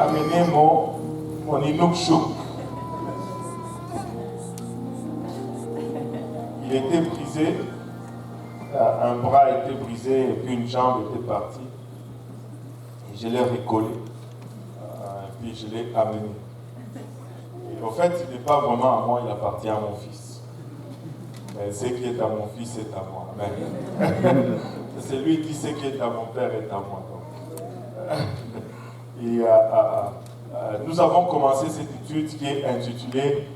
amené mon Inukshuk. Il était brisé, un bras était brisé et puis une jambe était partie. Et je l'ai recollé, et puis je l'ai amené. Et en fait, il n'est pas vraiment à moi, il appartient à mon fils. Mais ce qui est à mon fils est à moi. Amen. C'est lui qui sait qui est à mon père est à moi. Et nous avons commencé cette étude qui est intitulée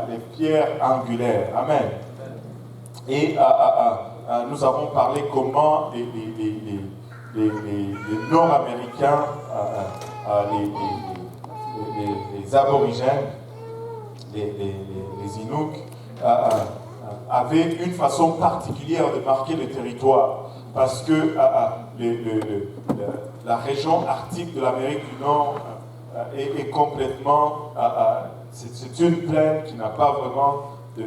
Les pierres angulaires. Amen. Et nous avons parlé comment les Nord-Américains, les aborigènes, les Inuks, avaient une façon particulière de marquer le territoire. Parce que la région arctique de l'Amérique du Nord est complètement... c'est une plaine qui n'a pas vraiment de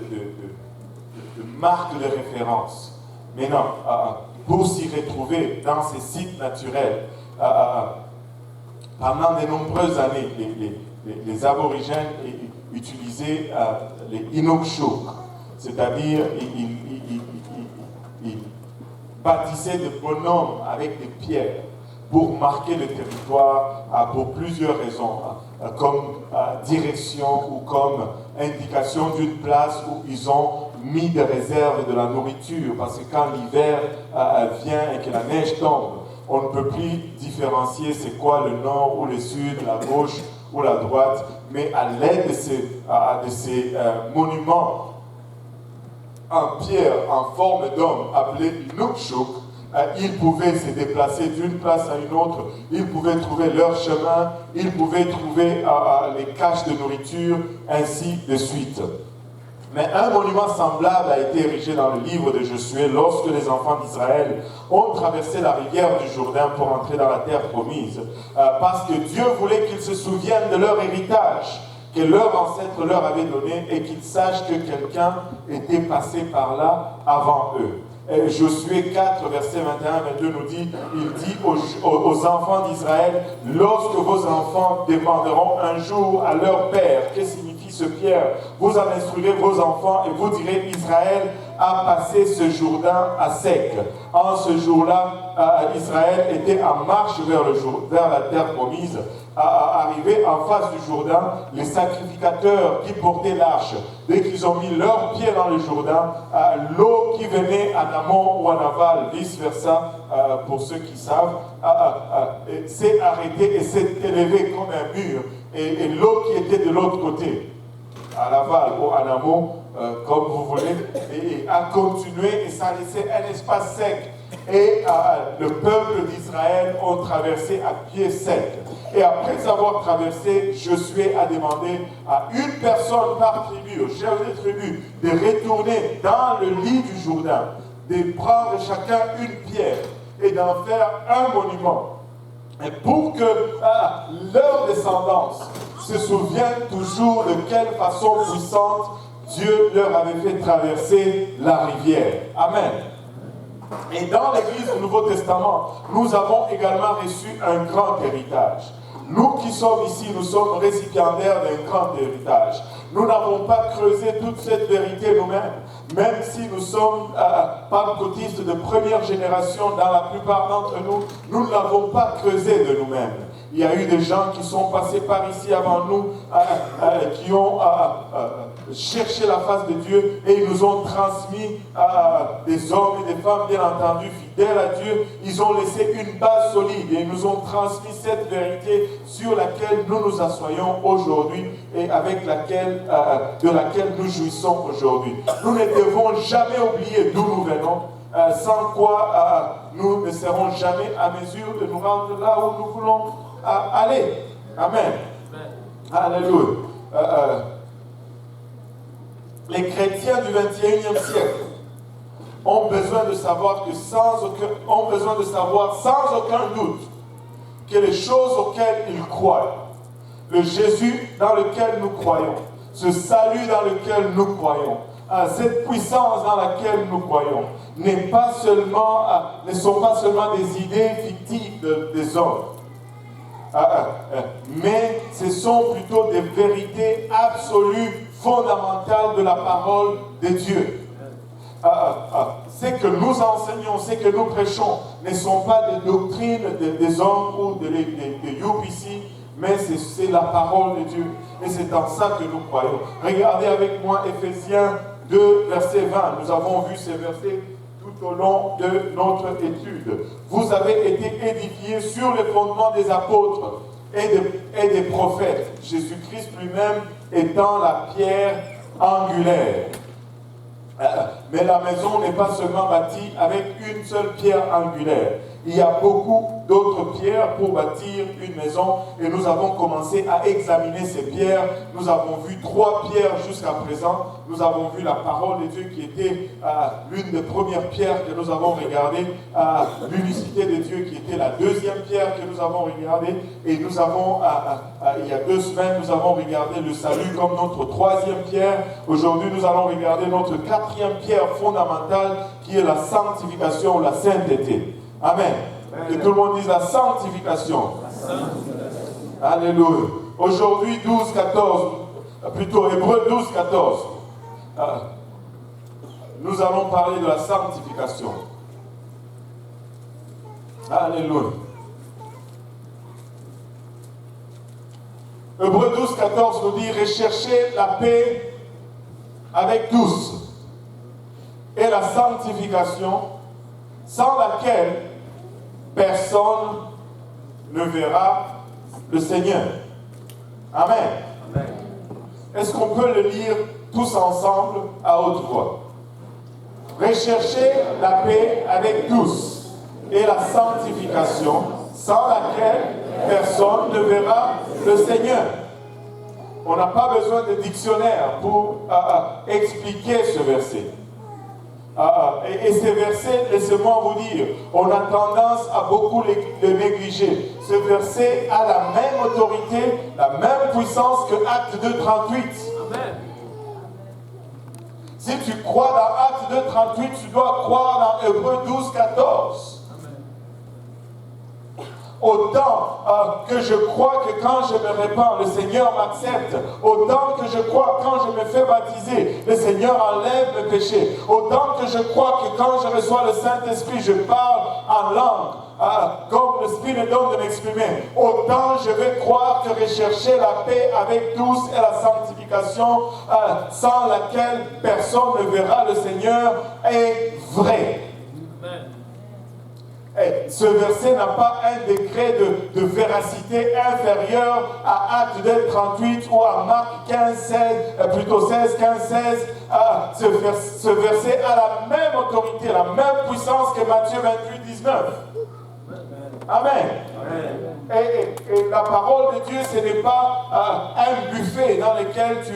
marque de référence. Mais non, pour s'y retrouver dans ces sites naturels, pendant de nombreuses années, les aborigènes utilisaient les Inukshuk, c'est-à-dire ils bâtissaient des bonhommes avec des pierres pour marquer le territoire pour plusieurs raisons, comme direction ou comme indication d'une place où ils ont mis des réserves de la nourriture, parce que quand l'hiver vient et que la neige tombe, on ne peut plus différencier c'est quoi le nord ou le sud, la gauche ou la droite, mais à l'aide de ces monuments en pierre, en forme d'homme, appelés Inukshuk, ils pouvaient se déplacer d'une place à une autre, ils pouvaient trouver leur chemin, ils pouvaient trouver les caches de nourriture, ainsi de suite. Mais un monument semblable a été érigé dans le livre de Josué lorsque les enfants d'Israël ont traversé la rivière du Jourdain pour entrer dans la terre promise, parce que Dieu voulait qu'ils se souviennent de leur héritage que leurs ancêtres leur avaient donné et qu'ils sachent que quelqu'un était passé par là avant eux. Et Josué 4, verset 21-22 nous dit, il dit aux enfants d'Israël, lorsque vos enfants demanderont un jour à leur père, que signifie ce pierre, vous en instruirez vos enfants et vous direz, Israël a passé ce Jourdain à sec. En ce jour-là, Israël était en marche vers la terre promise. Arrivé en face du Jourdain, les sacrificateurs qui portaient l'arche, dès qu'ils ont mis leurs pieds dans le Jourdain, l'eau qui venait en amont ou en aval, vice-versa, pour ceux qui savent, s'est arrêtée et s'est élevée comme un mur. Et l'eau qui était de l'autre côté, à l'aval ou en amont, comme vous voulez, et a continué et ça a laissé un espace sec. Et le peuple d'Israël ont traversé à pied sec. Et après avoir traversé, Josué a demandé à une personne par tribu, au chef des tribus, de retourner dans le lit du Jourdain, de prendre chacun une pierre et d'en faire un monument. Et pour que leur descendance se souvienne toujours de quelle façon puissante Dieu leur avait fait traverser la rivière. Amen. Et dans l'Église du Nouveau Testament, nous avons également reçu un grand héritage. Nous qui sommes ici, nous sommes récipiendaires d'un grand héritage. Nous n'avons pas creusé toute cette vérité nous-mêmes, même si nous sommes pentecôtistes de première génération dans la plupart d'entre nous, nous ne l'avons pas creusé de nous-mêmes. Il y a eu des gens qui sont passés par ici avant nous, qui ont cherché la face de Dieu et ils nous ont transmis des hommes et des femmes, bien entendu, fidèles à Dieu. Ils ont laissé une base solide et ils nous ont transmis cette vérité sur laquelle nous nous assoyons aujourd'hui et avec laquelle, de laquelle nous jouissons aujourd'hui. Nous ne devons jamais oublier d'où nous venons, sans quoi nous ne serons jamais à mesure de nous rendre là où nous voulons aller. Amen. Alléluia. Les chrétiens du XXIe siècle ont besoin de savoir sans aucun doute que les choses auxquelles ils croient, le Jésus dans lequel nous croyons, ce salut dans lequel nous croyons, cette puissance dans laquelle nous croyons, ne sont pas seulement des idées fictives des hommes, mais ce sont plutôt des vérités absolues, fondamentales de la parole de Dieu. Ce que nous enseignons, ce que nous prêchons, ne sont pas des doctrines des hommes ou des UPC, mais c'est la parole de Dieu. Et c'est en ça que nous croyons. Regardez avec moi Éphésiens 2, verset 20. Nous avons vu ces versets tout au long de notre étude. Vous avez été édifiés sur les fondements des apôtres et des prophètes, Jésus-Christ lui-même étant la pierre angulaire. Mais la maison n'est pas seulement bâtie avec une seule pierre angulaire. Il y a beaucoup d'autres pierres pour bâtir une maison et nous avons commencé à examiner ces pierres. Nous avons vu 3 pierres jusqu'à présent. Nous avons vu la parole de Dieu qui était l'une des premières pierres que nous avons regardées, l'unicité de Dieu qui était la deuxième pierre que nous avons regardée, et nous avons, il y a 2 semaines, nous avons regardé le salut comme notre 3e pierre. Aujourd'hui, nous allons regarder notre 4e pierre fondamentale qui est la sanctification, la sainteté. Amen. Que tout le monde dise la sanctification. Alléluia. Aujourd'hui, 12-14, plutôt Hébreux 12-14. Nous allons parler de la sanctification. Alléluia. Hébreux 12-14 nous dit: recherchez la paix avec tous et la sanctification, sans laquelle personne ne verra le Seigneur. Amen. Amen. Est-ce qu'on peut le lire tous ensemble à haute voix? Recherchez la paix avec tous et la sanctification, sans laquelle personne ne verra le Seigneur. On n'a pas besoin de dictionnaire pour expliquer ce verset. Et ces versets, laissez-moi vous dire, on a tendance à beaucoup les négliger. Ce verset a la même autorité, la même puissance que Acte 2, 38. Amen. Si tu crois dans Acte 2, 38, tu dois croire dans Hébreux 12, 14. Autant que je crois que quand je me répands, le Seigneur m'accepte. Autant que je crois quand je me fais baptiser, le Seigneur enlève mes péchés. Autant que je crois que quand je reçois le Saint-Esprit, je parle en langue, comme l'Esprit me donne de m'exprimer. Autant je vais croire que rechercher la paix avec tous et la sanctification, sans laquelle personne ne verra le Seigneur, est vrai. Amen. Et ce verset n'a pas un degré de véracité inférieur à Acte 2, 38 ou à Marc 15, 16, plutôt 16, 15, 16. Ce verset a la même autorité, la même puissance que Matthieu 28, 19. Amen. Amen. Et la parole de Dieu, ce n'est pas un buffet dans lequel tu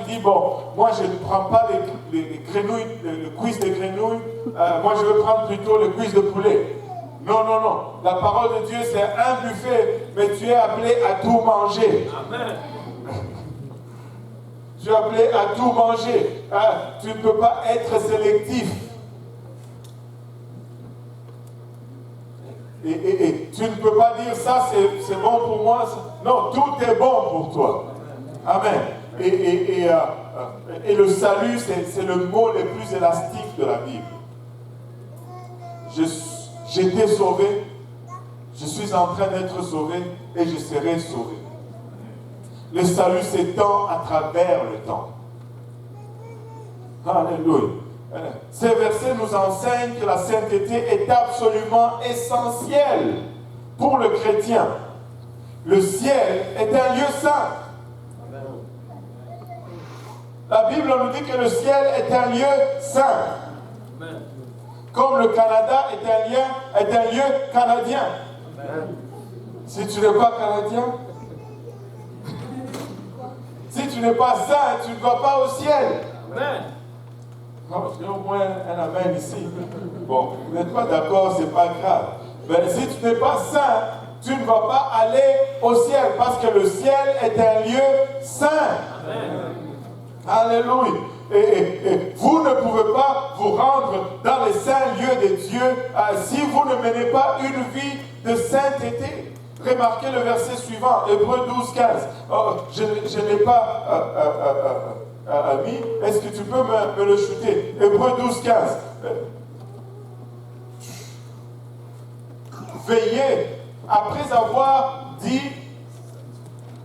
dis, bon, moi je ne prends pas les grenouilles, le cuisse de grenouille, moi je vais prendre plutôt le cuisse de poulet. Non, non, non. La parole de Dieu, c'est un buffet, mais tu es appelé à tout manger. Amen. Tu es appelé à tout manger. Tu ne peux pas être sélectif. Et tu ne peux pas dire ça, c'est bon pour moi. Non, tout est bon pour toi. Amen. Et le salut, c'est le mot le plus élastique de la Bible. J'étais sauvé, je suis en train d'être sauvé et je serai sauvé. Le salut s'étend à travers le temps. Alléluia. Ces versets nous enseignent que la sainteté est absolument essentielle pour le chrétien. Le ciel est un lieu saint. La Bible nous dit que le ciel est un lieu saint. Amen. Comme le Canada est un lieu canadien. Amen. Si tu n'es pas canadien, si tu n'es pas saint, tu ne vas pas au ciel. Amen. Non, j'ai au moins un amen ici. Bon, vous n'êtes pas d'accord, c'est pas grave. Mais si tu n'es pas saint, tu ne vas pas aller au ciel parce que le ciel est un lieu saint. Amen. Alléluia. Et vous ne pouvez pas vous rendre dans les saints lieux de Dieu si vous ne menez pas une vie de sainteté. Remarquez le verset suivant, Hébreux 12, 15. Oh, je ne l'ai pas mis. Est-ce que tu peux me le shooter? Hébreux 12, 15. Veillez, après avoir dit,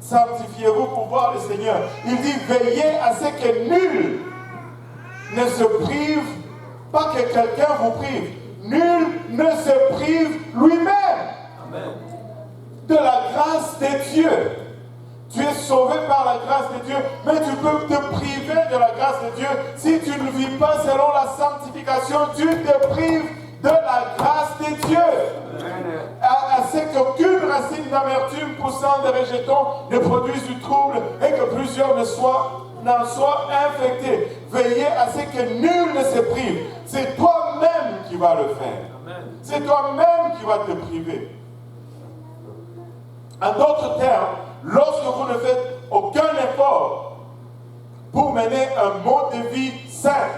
sanctifiez-vous pour voir le Seigneur. Il dit, veillez à ce que nul ne se prive, pas que quelqu'un vous prive. Nul ne se prive lui-même. Amen. De la grâce de Dieu. Tu es sauvé par la grâce de Dieu, mais tu peux te priver de la grâce de Dieu si tu ne vis pas selon la sanctification. Tu te prives de la grâce de Dieu. À ce qu'aucune racine d'amertume poussant des rejetons ne produise du trouble et que plusieurs n'en soient infectés. Veillez à ce que nul ne se prive. C'est toi-même qui vas le faire. C'est toi-même qui vas te priver. En d'autres termes, lorsque vous ne faites aucun effort pour mener un mode de vie sain,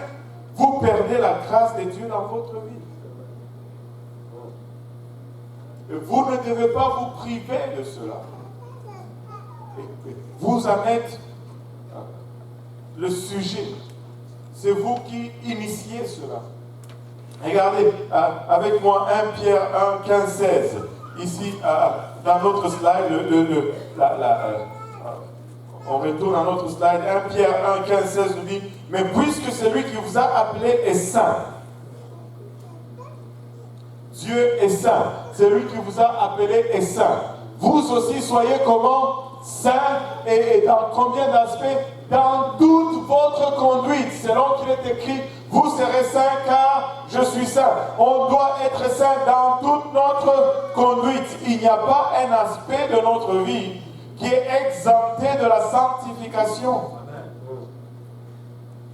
vous perdez la grâce de Dieu dans votre vie. Et vous ne devez pas vous priver de cela. Vous en êtes le sujet. C'est vous qui initiez cela. Regardez avec moi 1 Pierre 1, 15, 16. Ici, dans notre slide, on retourne à notre slide. 1 Pierre 1, 15, 16 nous dit, mais puisque celui qui vous a appelé est saint, Dieu est saint, celui qui vous a appelé est saint. Vous aussi soyez comment? Saint, et dans combien d'aspects? Dans toute votre conduite, selon qu'il est écrit, vous serez saints car je suis saint. On doit être saint dans toute notre conduite. Il n'y a pas un aspect de notre vie qui est exempté de la sanctification.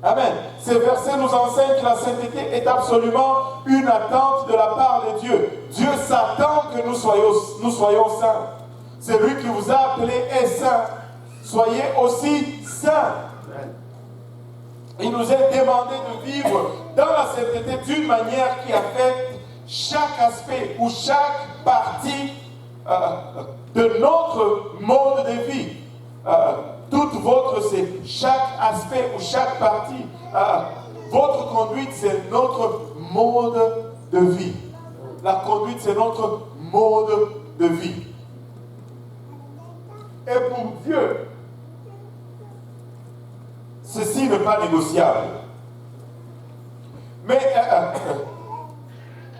Amen. Ces versets nous enseignent que la sainteté est absolument une attente de la part de Dieu. Dieu s'attend que nous soyons saints. Celui qui vous a appelé est saint. Soyez aussi saints. Il nous est demandé de vivre dans la sainteté d'une manière qui affecte chaque aspect ou chaque partie de notre mode de vie. Toute votre, c'est chaque aspect ou chaque partie. Votre conduite, c'est notre mode de vie. La conduite, c'est notre mode de vie. Et pour Dieu, ceci n'est pas négociable. Mais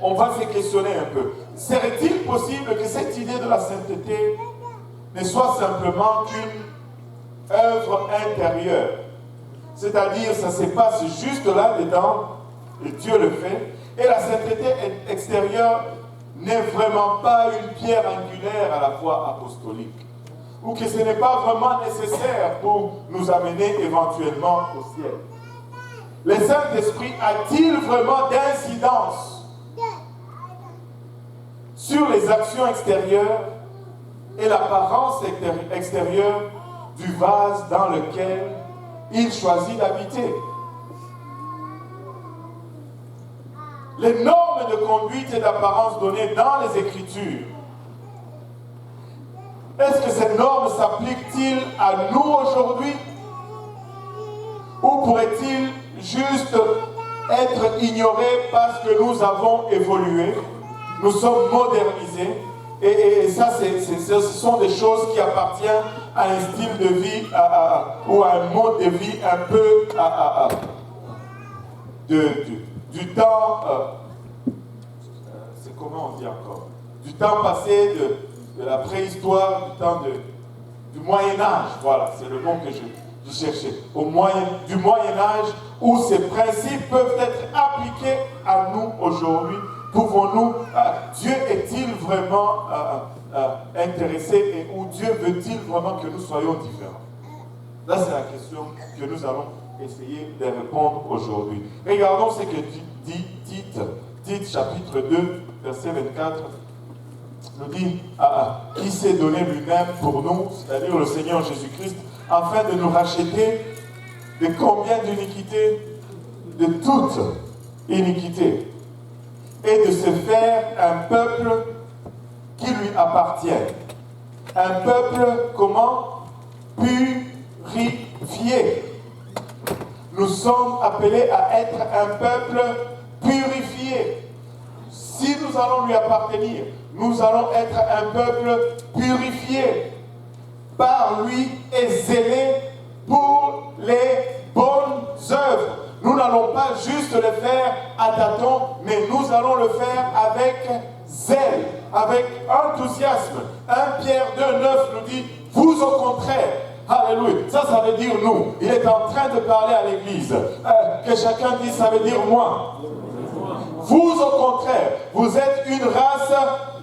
on va se questionner un peu. Serait-il possible que cette idée de la sainteté ne soit simplement qu'une œuvre intérieure? C'est-à-dire, ça se passe juste là-dedans, et Dieu le fait, et la sainteté extérieure n'est vraiment pas une pierre angulaire à la foi apostolique, ou que ce n'est pas vraiment nécessaire pour nous amener éventuellement au ciel. Le Saint-Esprit a-t-il vraiment d'incidence sur les actions extérieures et l'apparence extérieure du vase dans lequel il choisit d'habiter? Les normes de conduite et d'apparence données dans les Écritures, est-ce que ces normes s'appliquent-ils à nous aujourd'hui? Ou pourrait-il juste être ignorées parce que nous avons évolué, nous sommes modernisés, et ça, ce sont des choses qui appartiennent à un style de vie ou à un mode de vie un peu du temps, c'est comment on dit encore, du temps passé, de la préhistoire, du temps du Moyen-Âge, voilà, c'est le mot que je cherchais, du Moyen-Âge, où ces principes peuvent être appliqués à nous aujourd'hui. Pouvons-nous, Dieu est-il vraiment intéressé, et où Dieu veut-il vraiment que nous soyons différents? Là, c'est la question que nous allons essayer de répondre aujourd'hui. Regardons ce que dit Tite chapitre 2, verset 24, nous dit, qui s'est donné lui-même pour nous, c'est-à-dire le Seigneur Jésus-Christ, afin de nous racheter de combien d'iniquités? De toute iniquité. Et de se faire un peuple qui lui appartient. Un peuple, comment? Purifié. Nous sommes appelés à être un peuple purifié. Si nous allons lui appartenir, nous allons être un peuple purifié par lui et zélé pour les bonnes œuvres. Nous n'allons pas juste le faire à tâtons, mais nous allons le faire avec zèle, avec enthousiasme. 1 Pierre 2,9 nous dit, vous au contraire, alléluia, ça veut dire nous. Il est en train de parler à l'église. Que chacun dise, ça veut dire moi. Vous au contraire, vous êtes une race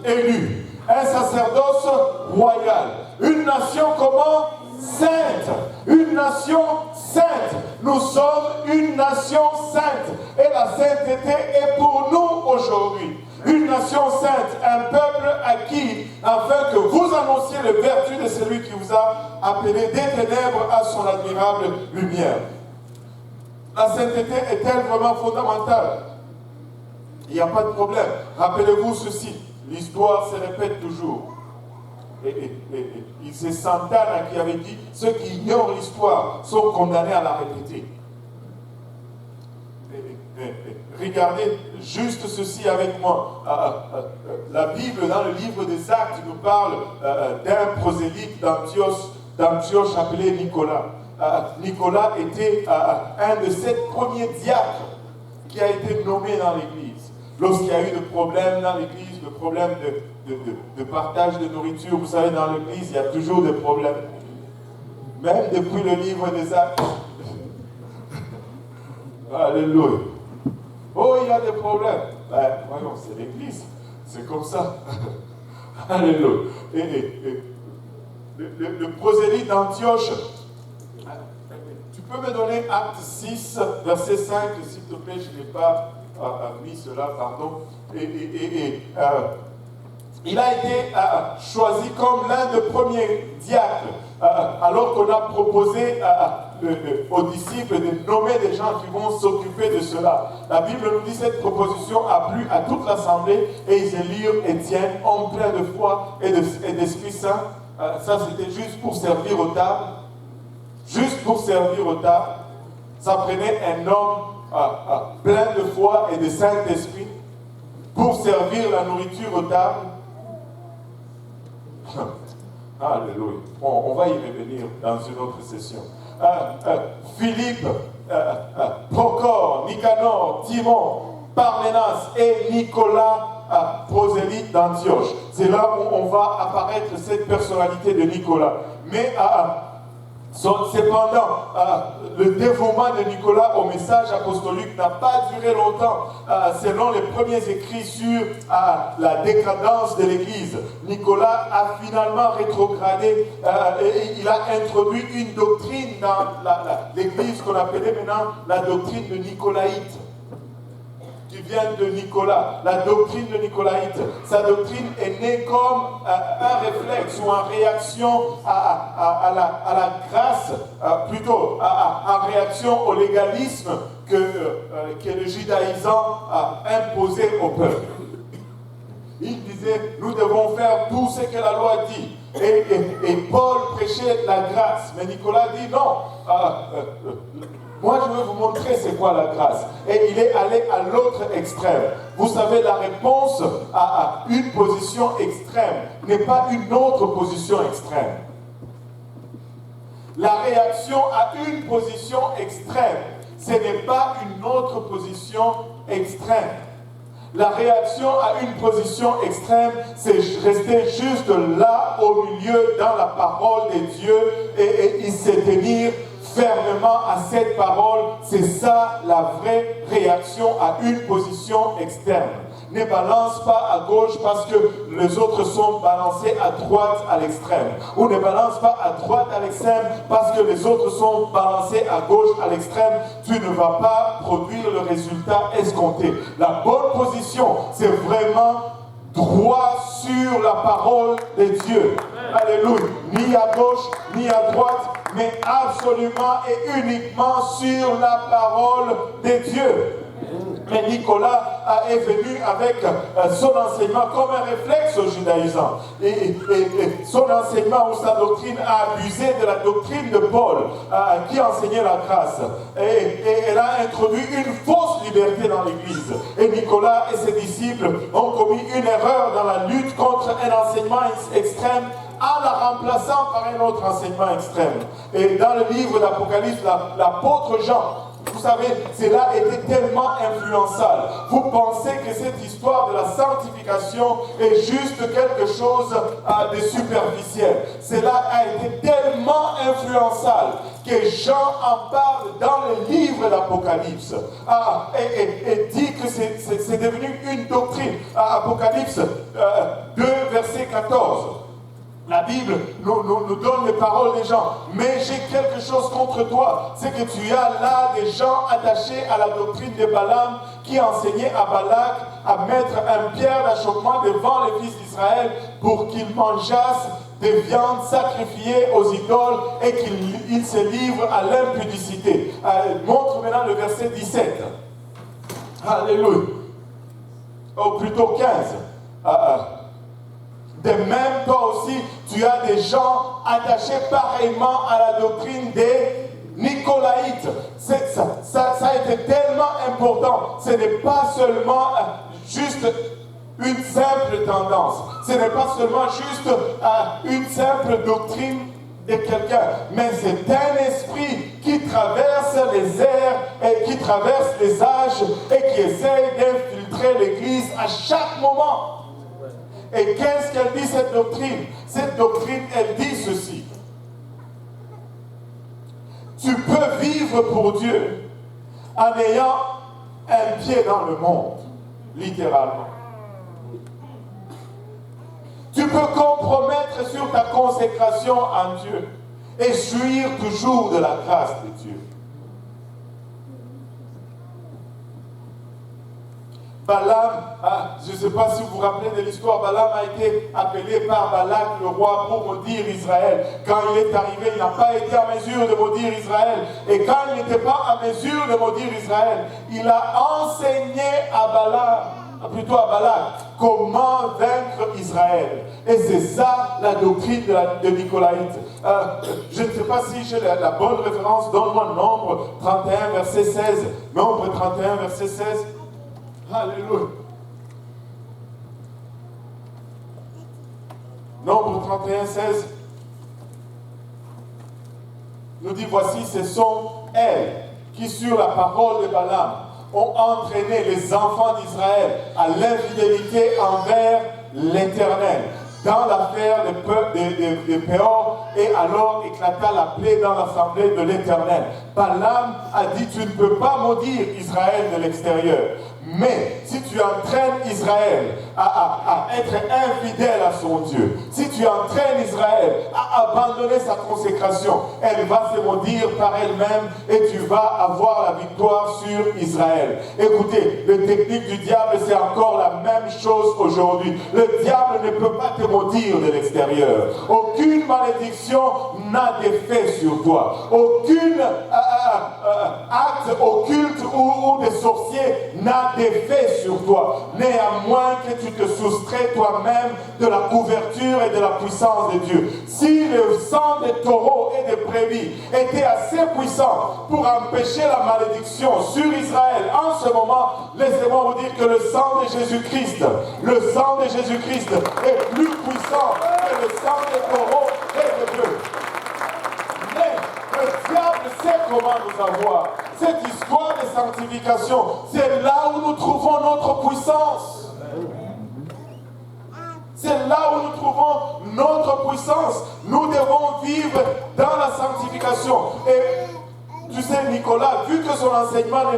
élue, un sacerdoce royal, une nation comment? Sainte, une nation sainte. Nous sommes une nation sainte et la sainteté est pour nous aujourd'hui. Une nation sainte, un peuple acquis, afin que vous annonciez les vertus de celui qui vous a appelé des ténèbres à son admirable lumière. La sainteté est-elle vraiment fondamentale? Il n'y a pas de problème. Rappelez-vous ceci, l'histoire se répète toujours. C'est Santana qui avait dit, ceux qui ignorent l'histoire sont condamnés à la répéter. Regardez juste ceci avec moi. La Bible, dans le livre des Actes, nous parle d'un prosélyte d'Antioche appelé Nicolas. Nicolas était un de 7 premiers diacres qui a été nommé dans l'Église. Lorsqu'il y a eu des problèmes dans l'Église, le problème de partage de nourriture, vous savez, dans l'Église, il y a toujours des problèmes. Même depuis le livre des Actes. Alléluia. Oh, il y a des problèmes. Ben, voyons, c'est l'Église. C'est comme ça. Alléluia. Le prosélyte d'Antioche, tu peux me donner Acte 6, verset 5, s'il te plaît, je n'ai pas mis cela, pardon. Il a été choisi comme l'un des premiers diacres, alors qu'on a proposé aux disciples de nommer des gens qui vont s'occuper de cela. La Bible nous dit que cette proposition a plu à toute l'assemblée et ils élirent Étienne, homme plein de foi et d'Esprit Saint. Ça, c'était juste pour servir aux tables. Juste pour servir aux tables. Ça prenait un homme plein de foi et de Saint-Esprit pour servir la nourriture aux tables. Alléluia. Bon, on va y revenir dans une autre session. Philippe, Procor, Nicanor, Timon, Parménas et Nicolas, prosélyte d'Antioche. C'est là où on va apparaître cette personnalité de Nicolas. Mais cependant, le dévouement de Nicolas au message apostolique n'a pas duré longtemps. Selon les premiers écrits sur la décadence de l'Église, Nicolas a finalement rétrogradé et il a introduit une doctrine dans l'Église qu'on appelait maintenant la doctrine de Nicolaïte, qui vient de Nicolas, la doctrine de Nicolaïte. Sa doctrine est née comme un réflexe ou en réaction à la grâce, plutôt en réaction au légalisme que le judaïsant a imposé au peuple. Il disait, nous devons faire tout ce que la loi dit. Et Paul prêchait la grâce, mais Nicolas dit non. Moi, je vais vous montrer c'est quoi la grâce. Et il est allé à l'autre extrême. Vous savez, la réponse à une position extrême n'est pas une autre position extrême. La réaction à une position extrême, ce n'est pas une autre position extrême. La réaction à une position extrême, c'est rester juste là, au milieu, dans la parole de Dieu, et y se tenir fermement à cette parole. C'est ça la vraie réaction à une position externe. Ne balance pas à gauche parce que les autres sont balancés à droite à l'extrême. Ou ne balance pas à droite à l'extrême parce que les autres sont balancés à gauche à l'extrême. Tu ne vas pas produire le résultat escompté. La bonne position, c'est vraiment droit sur la parole de Dieu. Alléluia. Ni à gauche, ni à droite, mais absolument et uniquement sur la parole de Dieu. Mais Nicolas est venu avec son enseignement comme un réflexe au judaïsant. Et son enseignement ou sa doctrine a abusé de la doctrine de Paul qui enseignait la grâce. Et elle a introduit une fausse liberté dans l'Église. Et Nicolas et ses disciples ont commis une erreur dans la lutte contre un enseignement extrême en la remplaçant par un autre enseignement extrême. Et dans le livre d'Apocalypse, l'apôtre Jean, vous savez, cela était tellement influençable. Vous pensez que cette histoire de la sanctification est juste quelque chose de superficiel. Cela a été tellement influençable que Jean en parle dans le livre d'Apocalypse et dit que c'est devenu une doctrine. Apocalypse 2, verset 14. La Bible nous donne les paroles des gens. Mais j'ai quelque chose contre toi. C'est que tu as là des gens attachés à la doctrine de Balaam qui enseignait à Balak à mettre un pierre d'achoppement devant les fils d'Israël pour qu'ils mangeassent des viandes sacrifiées aux idoles et qu'ils se livrent à l'impudicité. Montre maintenant le verset 17. Alléluia. Ou plutôt 15. De même, toi aussi, tu as des gens attachés pareillement à la doctrine des Nicolaïtes. Ça a été tellement important. Ce n'est pas seulement juste une simple tendance. Ce n'est pas seulement juste une simple doctrine de quelqu'un. Mais c'est un esprit qui traverse les airs et qui traverse les âges et qui essaye d'infiltrer l'Église à chaque moment. Et qu'est-ce qu'elle dit, cette doctrine? Cette doctrine, elle dit ceci. Tu peux vivre pour Dieu en ayant un pied dans le monde, littéralement. Tu peux compromettre sur ta consécration en Dieu et jouir toujours de la grâce de Dieu. Balaam, je ne sais pas si vous vous rappelez de l'histoire, Balaam a été appelé par Balak, le roi, pour maudire Israël. Quand il est arrivé, il n'a pas été en mesure de maudire Israël. Et quand il n'était pas en mesure de maudire Israël, il a enseigné à Balak, comment vaincre Israël. Et c'est ça la doctrine de Nicolaïte. Je ne sais pas si j'ai la bonne référence, donne-moi Nombre 31, verset 16. Nombre 31, verset 16. Alléluia. Nombre 31, 16 nous dit, voici, ce sont elles qui, sur la parole de Balaam, ont entraîné les enfants d'Israël à l'infidélité envers l'Éternel. Dans l'affaire de Péor, et alors éclata la plaie dans l'assemblée de l'Éternel. Balaam a dit, tu ne peux pas maudire Israël de l'extérieur. Mais si tu entraînes Israël à être infidèle à son Dieu, si tu entraînes Israël à abandonner sa consécration, elle va se maudire par elle-même et tu vas avoir la victoire sur Israël. Écoutez, le technique du diable, c'est encore la même chose aujourd'hui. Le diable ne peut pas te maudire de l'extérieur. Aucune malédiction n'a d'effet sur toi. Aucune acte occulte ou de sorcier n'a d'effet sur toi, néanmoins que tu te soustrais toi-même de la couverture et de la puissance de Dieu. Si le sang des taureaux et des brebis était assez puissant pour empêcher la malédiction sur Israël en ce moment, laissez-moi vous dire que le sang de Jésus-Christ est plus puissant que le sang des taureaux et des bœufs. Mais le diable sait comment nous avoir. Cette histoire de sanctification, c'est là où nous trouvons notre puissance. C'est là où nous trouvons notre puissance. Nous devons vivre dans la sanctification. Et tu sais, Nicolas, vu que son enseignement ne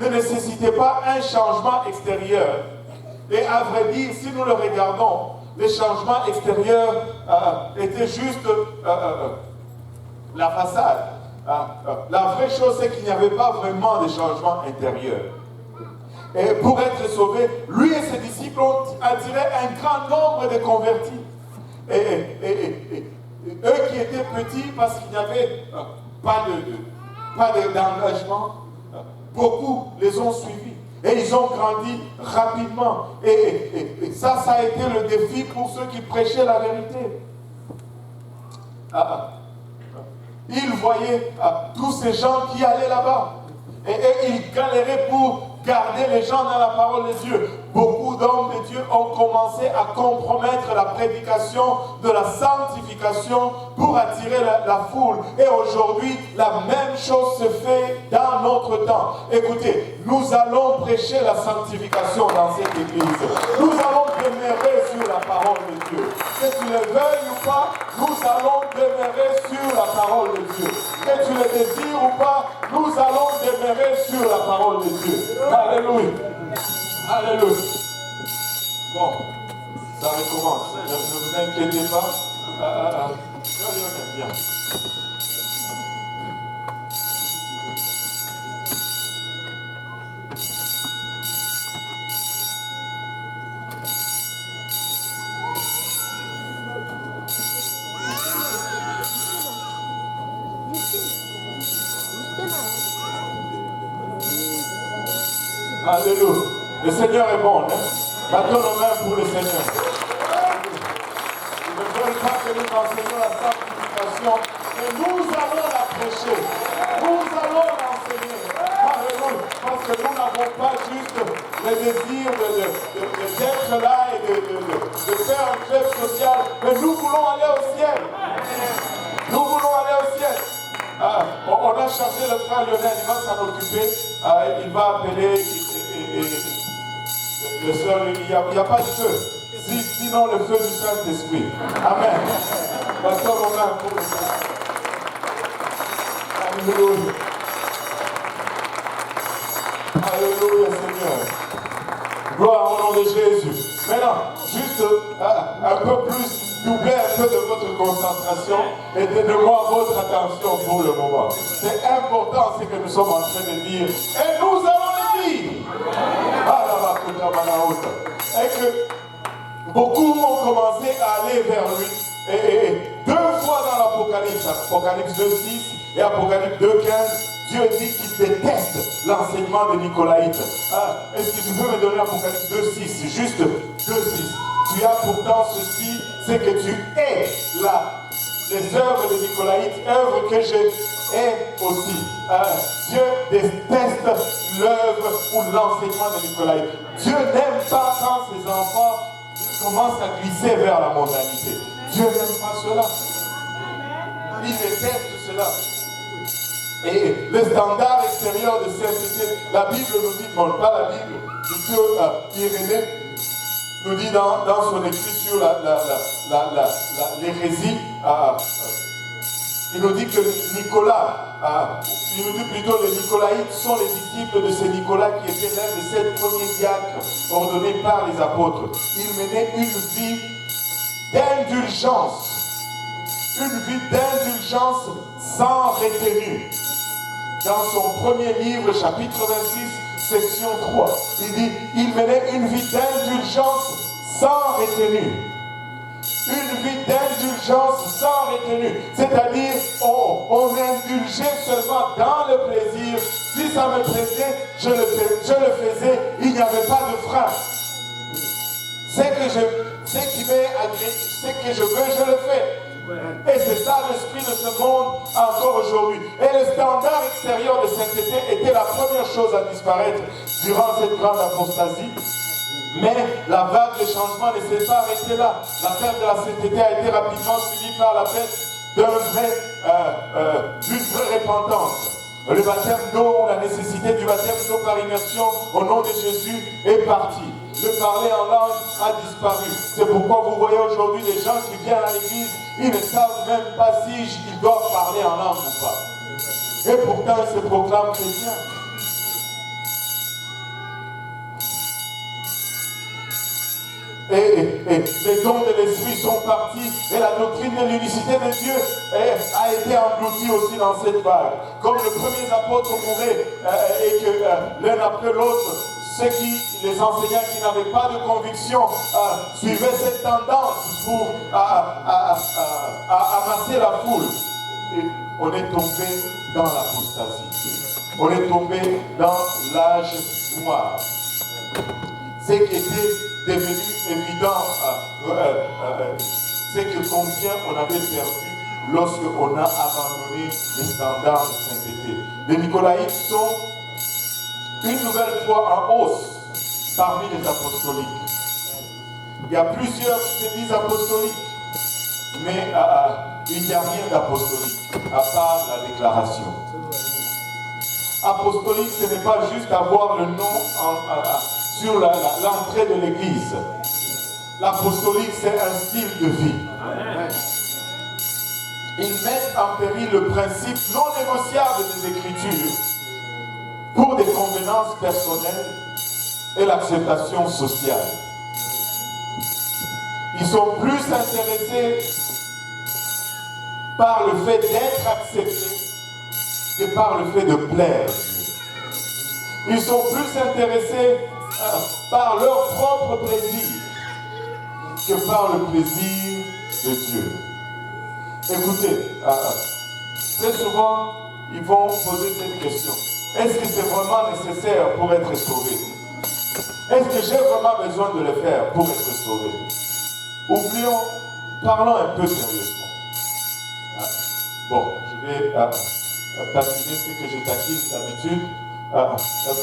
nécessitait pas un changement extérieur, et à vrai dire, si nous le regardons, les changements extérieurs étaient juste la façade. La vraie chose, c'est qu'il n'y avait pas vraiment de changement intérieur. Et pour être sauvé, lui et ses disciples ont attiré un grand nombre de convertis. Et eux qui étaient petits, parce qu'il n'y avait pas d'engagement, beaucoup les ont suivis. Et ils ont grandi rapidement. Et ça a été le défi pour ceux qui prêchaient la vérité. Ils voyaient tous ces gens qui allaient là-bas. Et ils galéraient pour garder les gens dans la parole de Dieu. Beaucoup d'hommes de Dieu ont commencé à compromettre la prédication de la sanctification pour attirer la foule. Et aujourd'hui, la même chose se fait dans notre temps. Écoutez, nous allons prêcher la sanctification dans cette église. Nous allons demeurer sur la parole de Dieu. Que tu le veuilles ou pas, nous allons demeurer sur la parole de Dieu. Que tu le désires ou pas, nous allons demeurer sur la parole de Dieu. Alléluia. Alléluia. Bon, ça recommence. Ne vous inquiétez pas. Bien. Alléluia. Le Seigneur est bon. Hein? Battons nos mains pour le Seigneur. Ils ne veulent pas que nous enseignions la sanctification, mais nous allons la prêcher. Nous allons l'enseigner. Alléluia. Parce que nous n'avons pas juste le désir d'être là et de faire un club social, mais nous voulons aller au ciel. Nous voulons aller au ciel. On a chargé le frère Lionel, il va s'en occuper. Il va appeler le soeur, il n'y a pas de feu. Sinon le feu du Saint-Esprit. Amen. Battons nos mains pour le Seigneur. Alléluia. Alléluia Seigneur. Gloire au nom de Jésus. Maintenant, juste un peu plus, doublez un peu de votre concentration et donnez-moi votre attention pour le moment. C'est important ce que nous sommes en train de dire. Et nous allons le dire. Et que beaucoup ont commencé à aller vers lui. Et deux fois dans l'Apocalypse, Apocalypse 2.6 et Apocalypse 2.15, Dieu dit qu'il déteste l'enseignement de Nicolaïte. Est-ce que tu peux me donner Apocalypse 2.6? Juste 2.6. Tu as pourtant ceci, c'est que tu hais les œuvres de Nicolaïte, œuvres que je hais aussi. Dieu déteste l'œuvre ou l'enseignement de Nicolaïte. Dieu n'aime pas quand ses enfants commencent à glisser vers la mondanité. Dieu n'aime pas cela. Il déteste cela. Et le standard extérieur de sainteté, la Bible nous dit, bon, pas la Bible, plutôt Irénée nous dit dans son écrit sur l'hérésie, il nous dit que Nicolas, il nous dit plutôt les Nicolaïtes sont les disciples de ce Nicolas qui était l'un de 7 premiers diacres ordonnés par les apôtres. Il menait une vie d'indulgence. Une vie d'indulgence sans retenue. Dans son premier livre, chapitre 26, section 3, il dit, il menait une vie d'indulgence sans retenue. Une vie d'indulgence sans retenue. C'est-à-dire, on indulgeait seulement dans le plaisir. Si ça me plaisait, je le faisais. Il n'y avait pas de frein. Ce que je veux, je le fais. Et c'est ça l'esprit de ce monde encore aujourd'hui. Et le standard extérieur de sainteté était la première chose à disparaître durant cette grande apostasie. Mais la vague de changement ne s'est pas arrêtée là. La perte de la sainteté a été rapidement suivie par la perte d'une vraie repentance. Le baptême d'eau, la nécessité du baptême d'eau par immersion au nom de Jésus est partie. Le parler en langue a disparu. C'est pourquoi vous voyez aujourd'hui des gens qui viennent à l'église, ils ne savent même pas s'ils doivent parler en langue ou pas. Et pourtant, ils se proclament chrétiens. Et les dons de l'esprit sont partis et la doctrine de l'unicité de Dieu a été engloutie aussi dans cette vague. Comme les premiers apôtres mouraient et que l'un après l'autre, les enseignants qui n'avaient pas de conviction suivaient cette tendance pour amasser la foule. Et on est tombé dans l'apostasie. On est tombé dans l'âge noir. Ce qui était devenu évident, c'est que combien on avait perdu lorsqu'on a abandonné les standards de sainteté. Les Nicolaïtes sont une nouvelle fois en hausse parmi les apostoliques. Il y a plusieurs qui se disent apostoliques, mais il n'y a rien d'apostolique, à part la déclaration. Apostolique, ce n'est pas juste avoir le nom sur l'entrée de l'église. L'apostolique, c'est un style de vie. Ils mettent en péril le principe non négociable des Écritures pour des convenances personnelles et l'acceptation sociale. Ils sont plus intéressés par le fait d'être acceptés que par le fait de plaire. Ils sont plus intéressés par leur propre plaisir que par le plaisir de Dieu. Écoutez, très souvent, ils vont poser cette question. Est-ce que c'est vraiment nécessaire pour être sauvé? Est-ce que j'ai vraiment besoin de le faire pour être sauvé? Oublions, parlons un peu sérieusement. Bon, je vais taquiner ce que je taquine d'habitude.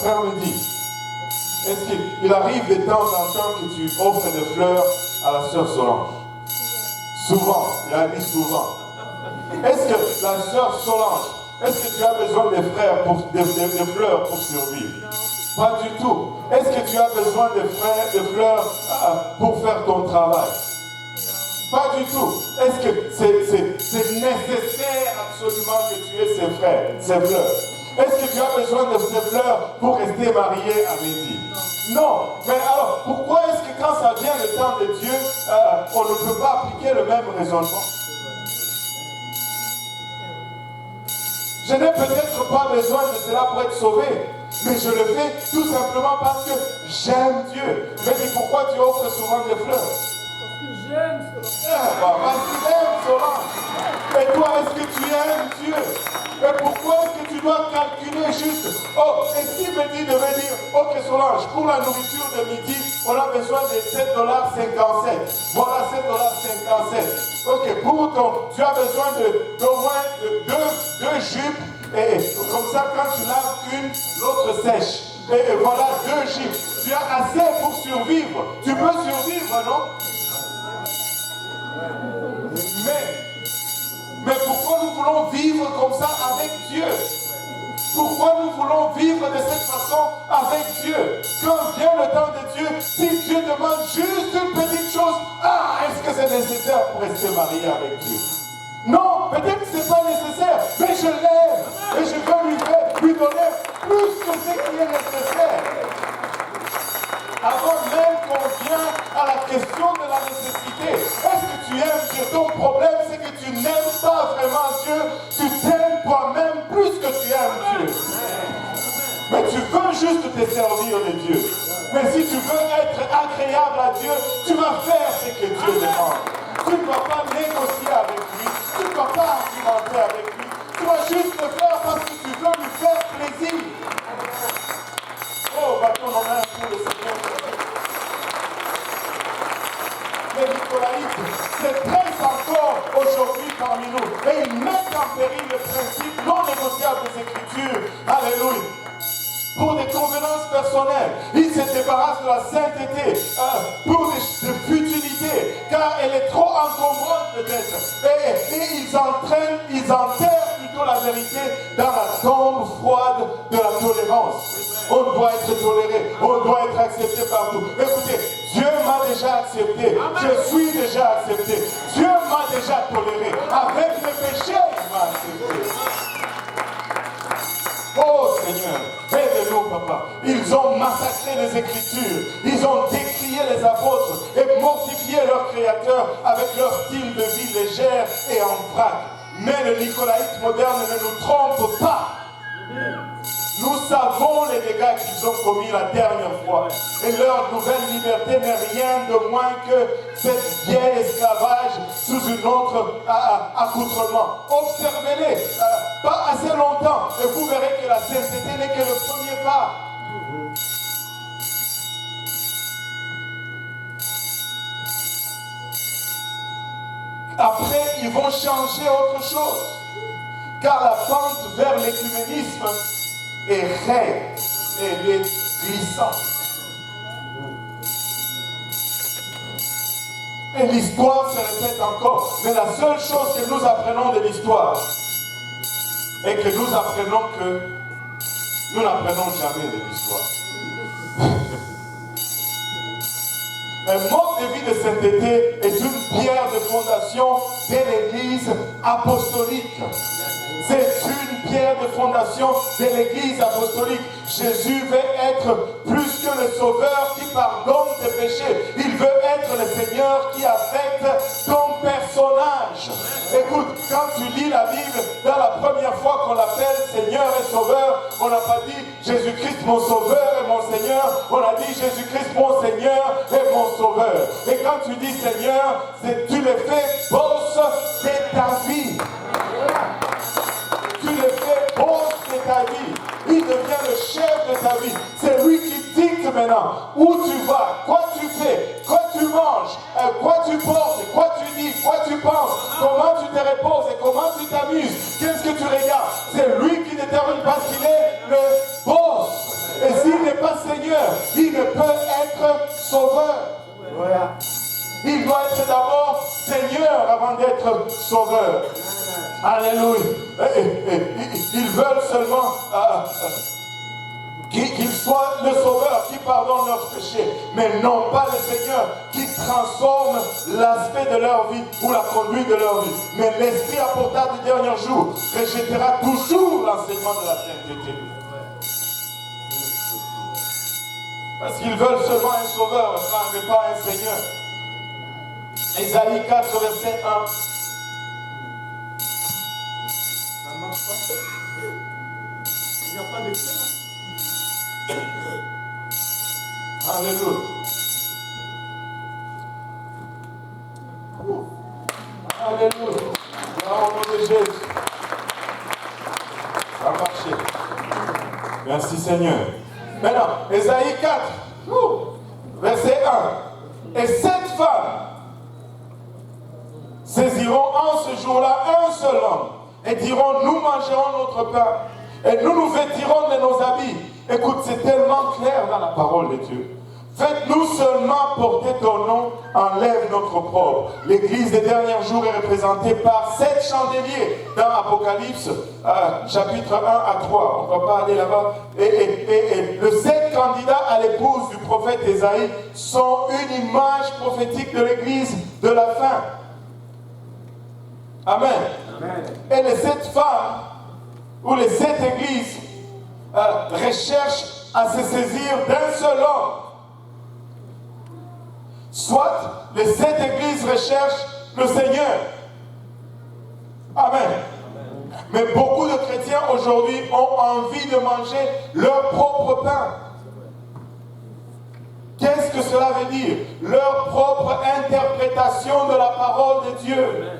Frère me dit, est-ce qu'il arrive de temps en temps que tu offres des fleurs à la sœur Solange? Souvent, il a dit souvent. Est-ce que la sœur Solange, est-ce que tu as besoin des fleurs pour survivre? Pas du tout. Est-ce que tu as besoin de fleurs pour faire ton travail? Pas du tout. Est-ce que c'est nécessaire absolument que tu aies ces fleurs? Est-ce que tu as besoin de ces fleurs pour rester marié à Mehdi? Non. Mais alors, pourquoi est-ce que quand ça vient le temps de Dieu, on ne peut pas appliquer le même raisonnement? Je n'ai peut-être pas besoin de cela pour être sauvé, mais je le fais tout simplement parce que j'aime Dieu. Mais pourquoi tu offres souvent des fleurs? Parce que j'aime Solange. Parce que tu aimes Solange. Et toi, est-ce que tu aimes Dieu? Et pourquoi est-ce que tu dois calculer juste? Oh, et si Mehdi devait dire, ok Solange, pour la nourriture de midi, on a besoin de 7,57 $. Voilà 7,57 $. Ok, tu as besoin d'au moins deux jupes, et comme ça, quand tu laves une, l'autre sèche. Et voilà 2 jupes. Tu as assez pour survivre. Tu peux survivre, non? Mais pourquoi nous voulons vivre comme ça avec Dieu? Pourquoi nous voulons vivre de cette façon avec Dieu? Quand vient le temps de Dieu, si Dieu demande juste une petite chose, est-ce que c'est nécessaire pour rester marié avec Dieu? Non, peut-être que ce n'est pas nécessaire, mais je l'aime et je veux lui donner plus que ce qui est nécessaire. Avant même qu'on vienne à la question de la nécessité, est-ce que tu aimes Dieu? Ton problème, c'est que tu n'aimes pas vraiment Dieu, tu t'aimes toi-même plus que tu aimes Dieu. Mais tu veux juste te servir de Dieu. Mais si tu veux être agréable à Dieu, tu vas faire ce que Dieu demande. Tu ne dois pas négocier avec lui, tu ne dois pas argumenter avec lui, tu vas juste le faire parce que tu veux lui faire plaisir. Oh, battons nos mains pour le Seigneur. Les Nicolaïtes se traitent encore aujourd'hui parmi nous. Et ils mettent en péril le principe non négociable des Écritures. Alléluia. Pour des convenances personnelles. Ils se débarrassent de la sainteté pour des futilités, car elle est trop encombrante peut-être. Et ils enterrent plutôt la vérité dans la tombe froide de la tolérance. On doit être toléré, on doit être accepté partout. Écoutez, Dieu m'a déjà accepté, je suis déjà accepté. Dieu m'a déjà toléré. Avec mes péchés, il m'a accepté. Oh Seigneur, aide-nous, Papa. Ils ont massacré les Écritures. Ils ont décrié les apôtres et mortifié leur Créateur avec leur style de vie légère et en vrac. Mais le Nicolaïte moderne ne nous trompe pas. Nous savons les dégâts qu'ils ont commis la dernière fois. Et leur nouvelle liberté n'est rien de moins que cette vieille esclavage sous une autre accoutrement. Observez-les. Pas assez longtemps et vous verrez que la sainteté n'est que le premier pas. Après, ils vont changer autre chose. Car la pente vers l'écuménisme est raide et elle est glissante. Et l'histoire se répète encore. Mais la seule chose que nous apprenons de l'histoire est que nous apprenons que nous n'apprenons jamais de l'histoire. Un mode de vie de sainteté est une pierre de fondation de l'Église apostolique. C'est une pierre de fondation de l'Église apostolique. Jésus veut être plus que le sauveur qui pardonne tes péchés. Il veut être le Seigneur qui affecte ton personnage. Écoute, quand tu lis la Bible, dans la première fois qu'on l'appelle Seigneur et Sauveur, on n'a pas dit Jésus-Christ mon Sauveur et mon Seigneur. On a dit Jésus-Christ mon Seigneur et mon Sauveur. Et quand tu dis Seigneur, tu le fais boss de ta vie. Tu le fais boss de ta vie. Il devient le chef de ta vie. C'est lui qui dicte maintenant où tu vas, quoi tu fais, quoi tu manges, quoi tu portes, quoi tu dis, quoi tu penses, comment tu te reposes et comment tu t'amuses. Qu'est-ce que tu regardes? C'est lui qui détermine parce qu'il est le boss. Et s'il n'est pas Seigneur, il ne peut être sauveur. Il doit être d'abord Seigneur avant d'être sauveur. Alléluia. Ils veulent seulement qu'il soit le sauveur qui pardonne leurs péchés, mais non pas le Seigneur qui transforme l'aspect de leur vie ou la conduite de leur vie. Mais l'esprit apportant du dernier jour rejettera toujours l'enseignement de la sainteté. Parce qu'ils veulent seulement un sauveur, mais pas un Seigneur. Ésaïe 4, verset 1. Ça ne marche pas. Il n'y a pas d'éclat. Alléluia. Alléluia. Au nom de Jésus. Ça a marché. Merci Seigneur. Maintenant, Ésaïe 4, verset 1. Et cette femme saisiront en ce jour-là un seul homme et diront, nous mangerons notre pain et nous nous vêtirons de nos habits. Écoute, c'est tellement clair dans la parole de Dieu. Faites-nous seulement porter ton nom, enlève notre propre. L'église des derniers jours est représentée par 7 chandeliers dans Apocalypse, chapitre 1 à 3. On ne va pas aller là-bas. Et les 7 candidats à l'épouse du prophète Ésaïe sont une image prophétique de l'église de la fin. Amen. Amen. Et les 7 femmes, ou les 7 églises, recherchent à se saisir d'un seul homme. Soit les 7 églises recherchent le Seigneur. Amen. Amen. Mais beaucoup de chrétiens aujourd'hui ont envie de manger leur propre pain. Qu'est-ce que cela veut dire? Leur propre interprétation de la parole de Dieu.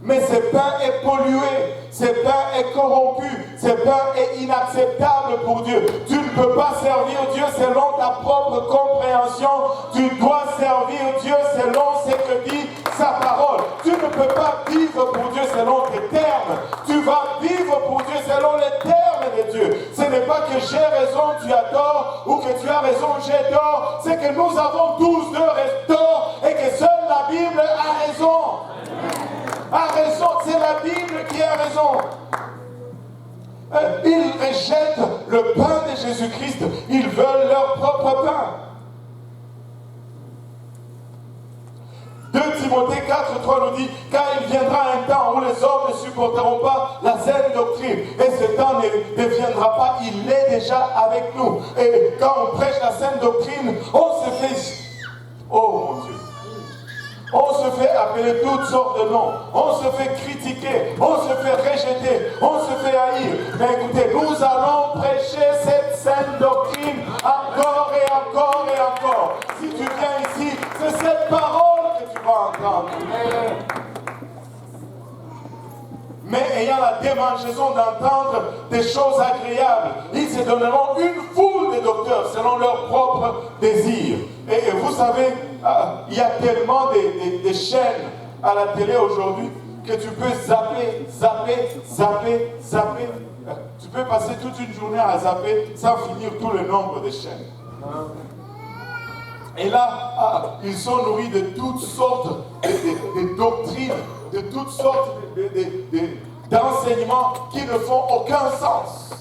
Mais ce pain est pollué, ce pain est corrompu, ce pain est inacceptable pour Dieu. Tu ne peux pas servir Dieu selon ta propre compréhension. Tu dois servir Dieu selon ce que dit sa parole. Tu ne peux pas vivre pour Dieu selon tes termes. Tu vas vivre pour Dieu selon les termes de Dieu. Ce n'est pas que j'ai raison, tu as tort, ou que tu as raison, j'ai tort. C'est que nous avons tous deux tort et que seule la Bible a raison. A raison, c'est la Bible qui a raison. Ils rejettent le pain de Jésus-Christ. Ils veulent leur propre pain. 2 Timothée 4, 3 nous dit, car il viendra un temps où les hommes ne supporteront pas la saine doctrine. Et ce temps ne viendra pas, il est déjà avec nous. Et quand on prêche la saine doctrine, on se fait... Oh mon Dieu! On se fait appeler toutes sortes de noms. On se fait critiquer. On se fait rejeter. On se fait haïr. Mais écoutez, nous allons prêcher cette saine doctrine encore et encore et encore. Si tu viens ici, c'est cette parole que tu vas entendre. mais ayant la démangeaison d'entendre des choses agréables, ils se donneront une foule de docteurs selon leurs propres désirs. Et vous savez, il y a tellement de chaînes à la télé aujourd'hui que tu peux zapper. Tu peux passer toute une journée à zapper sans finir tout le nombre de chaînes. Et là, ils sont nourris de toutes sortes de doctrines, de toutes sortes d'enseignements qui ne font aucun sens.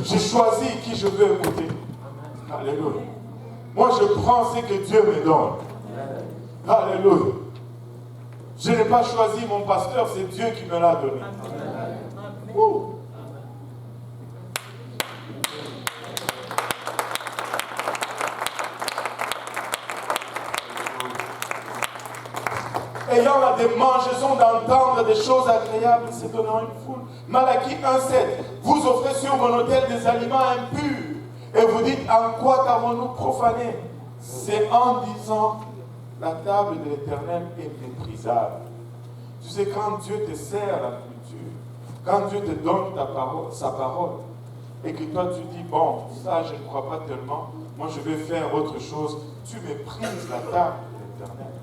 J'ai choisi qui je veux écouter. Alléluia. Moi, je prends ce que Dieu me donne. Alléluia. Je n'ai pas choisi mon pasteur, c'est Dieu qui me l'a donné. Ayant la démangeaison d'entendre des choses agréables, se donnant une foule. Malachie 1,7. Vous offrez sur mon autel des aliments impurs. Et vous dites, en quoi t'avons-nous profané? C'est en disant, la table de l'Éternel est méprisable. Tu sais, quand Dieu te sert la nourriture, quand Dieu te donne sa parole, et que toi tu dis, bon, ça je ne crois pas tellement, moi je vais faire autre chose, tu méprises la table de l'Éternel.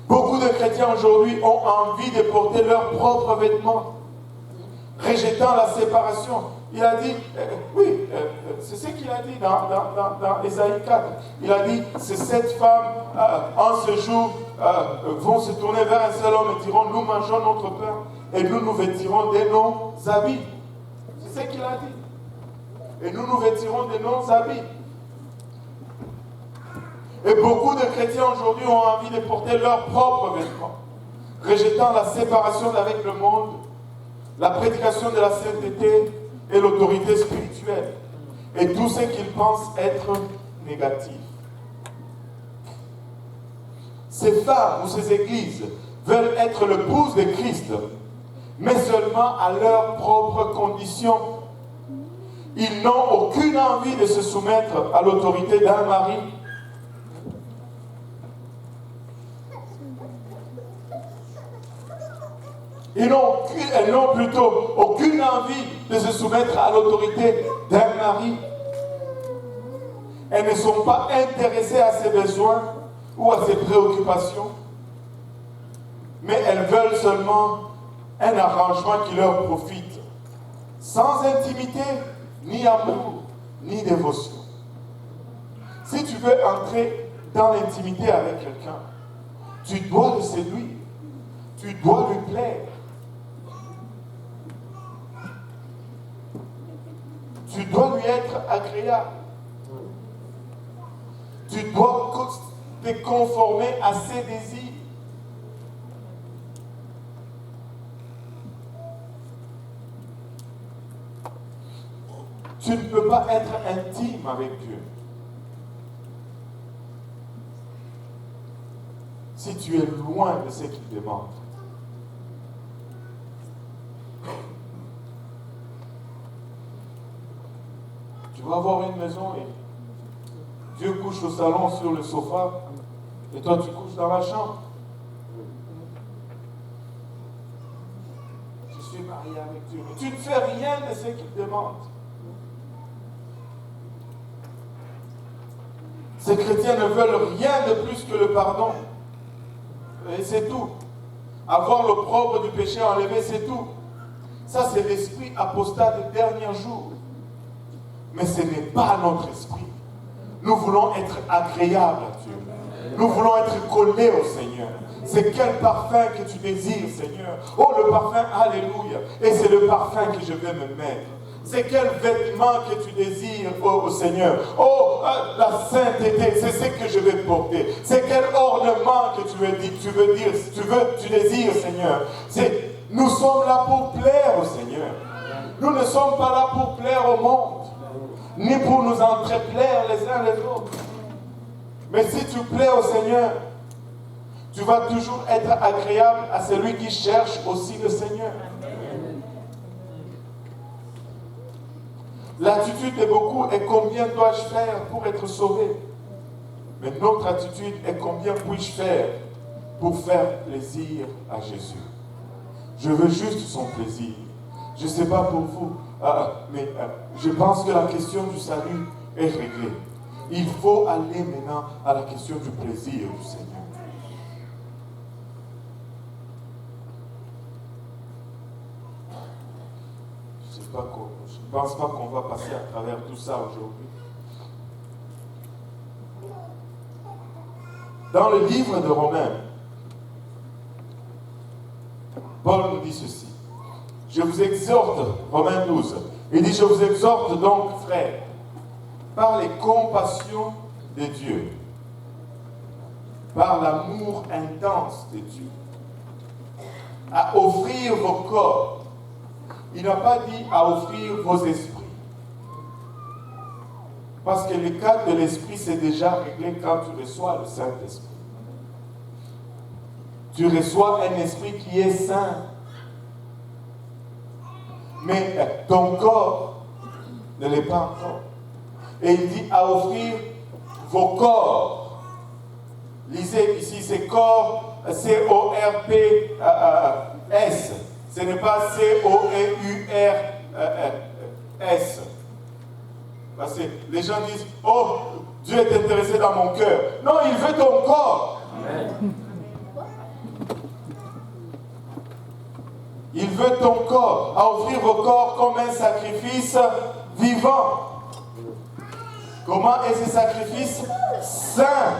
Beaucoup de chrétiens aujourd'hui ont envie de porter leurs propres vêtements, rejetant la séparation. Il a dit, c'est ce qu'il a dit dans Ésaïe 4. Il a dit, ces 7 femmes, en ce jour, vont se tourner vers un seul homme et diront, nous mangeons notre pain et nous nous vêtirons de nos habits. C'est ce qu'il a dit. Et nous nous vêtirons de nos habits. Et beaucoup de chrétiens aujourd'hui ont envie de porter leurs propres vêtements, rejetant la séparation avec le monde, la prédication de la sainteté et l'autorité spirituelle, et tout ce qu'ils pensent être négatif. Ces femmes ou ces églises veulent être l'épouse de Christ, mais seulement à leurs propres conditions. Ils n'ont aucune envie de se soumettre à l'autorité d'un mari. Elles n'ont plutôt aucune envie de se soumettre à l'autorité d'un mari. Elles ne sont pas intéressées à ses besoins ou à ses préoccupations, mais elles veulent seulement un arrangement qui leur profite, sans intimité, ni amour, ni dévotion. Si tu veux entrer dans l'intimité avec quelqu'un, tu dois le séduire, tu dois lui plaire. Tu dois lui être agréable. Tu dois te conformer à ses désirs. Tu ne peux pas être intime avec Dieu si tu es loin de ce qu'il demande. Tu vas avoir une maison et Dieu couche au salon sur le sofa et toi tu couches dans la chambre. Je suis marié avec Dieu, mais tu ne fais rien de ce qu'il demande. Ces chrétiens ne veulent rien de plus que le pardon. Et c'est tout. Avoir l'opprobre du péché enlevé, c'est tout. Ça, c'est l'esprit apostat des derniers jours. Mais ce n'est pas notre esprit. Nous voulons être agréables à Dieu. Nous voulons être collés au Seigneur. C'est quel parfum que tu désires, Seigneur. Oh, le parfum, alléluia. Et c'est le parfum que je vais me mettre. C'est quel vêtement que tu désires, oh Seigneur. Oh, la sainteté, c'est ce que je vais porter. C'est quel ornement que tu désires, Seigneur. Nous sommes là pour plaire au Seigneur. Nous ne sommes pas là pour plaire au monde, ni pour nous entreplaire les uns les autres. Mais si tu plais au Seigneur, tu vas toujours être agréable à celui qui cherche aussi le Seigneur. L'attitude de beaucoup est combien dois-je faire pour être sauvé? Mais notre attitude est combien puis-je faire pour faire plaisir à Jésus. Je veux juste son plaisir. Je ne sais pas pour vous, mais je pense que la question du salut est réglée. Il faut aller maintenant à la question du plaisir du Seigneur. Je ne pense pas qu'on va passer à travers tout ça aujourd'hui. Dans le livre de Romains, Paul nous dit ceci. Je vous exhorte, Romains 12, il dit, je vous exhorte donc, frères, par les compassions de Dieu, par l'amour intense de Dieu, à offrir vos corps. Il n'a pas dit à offrir vos esprits. Parce que le cadre de l'esprit, c'est déjà réglé quand tu reçois le Saint-Esprit. Tu reçois un esprit qui est saint. Mais ton corps ne l'est pas encore. Et il dit à offrir vos corps. Lisez ici, c'est corps, C-O-R-P-S. Ce n'est pas C-O-E-U-R-S. Parce que les gens disent, oh, Dieu est intéressé dans mon cœur. Non, il veut ton corps. Amen. Il veut ton corps, à offrir vos corps comme un sacrifice vivant. Comment est ce sacrifice? Saint.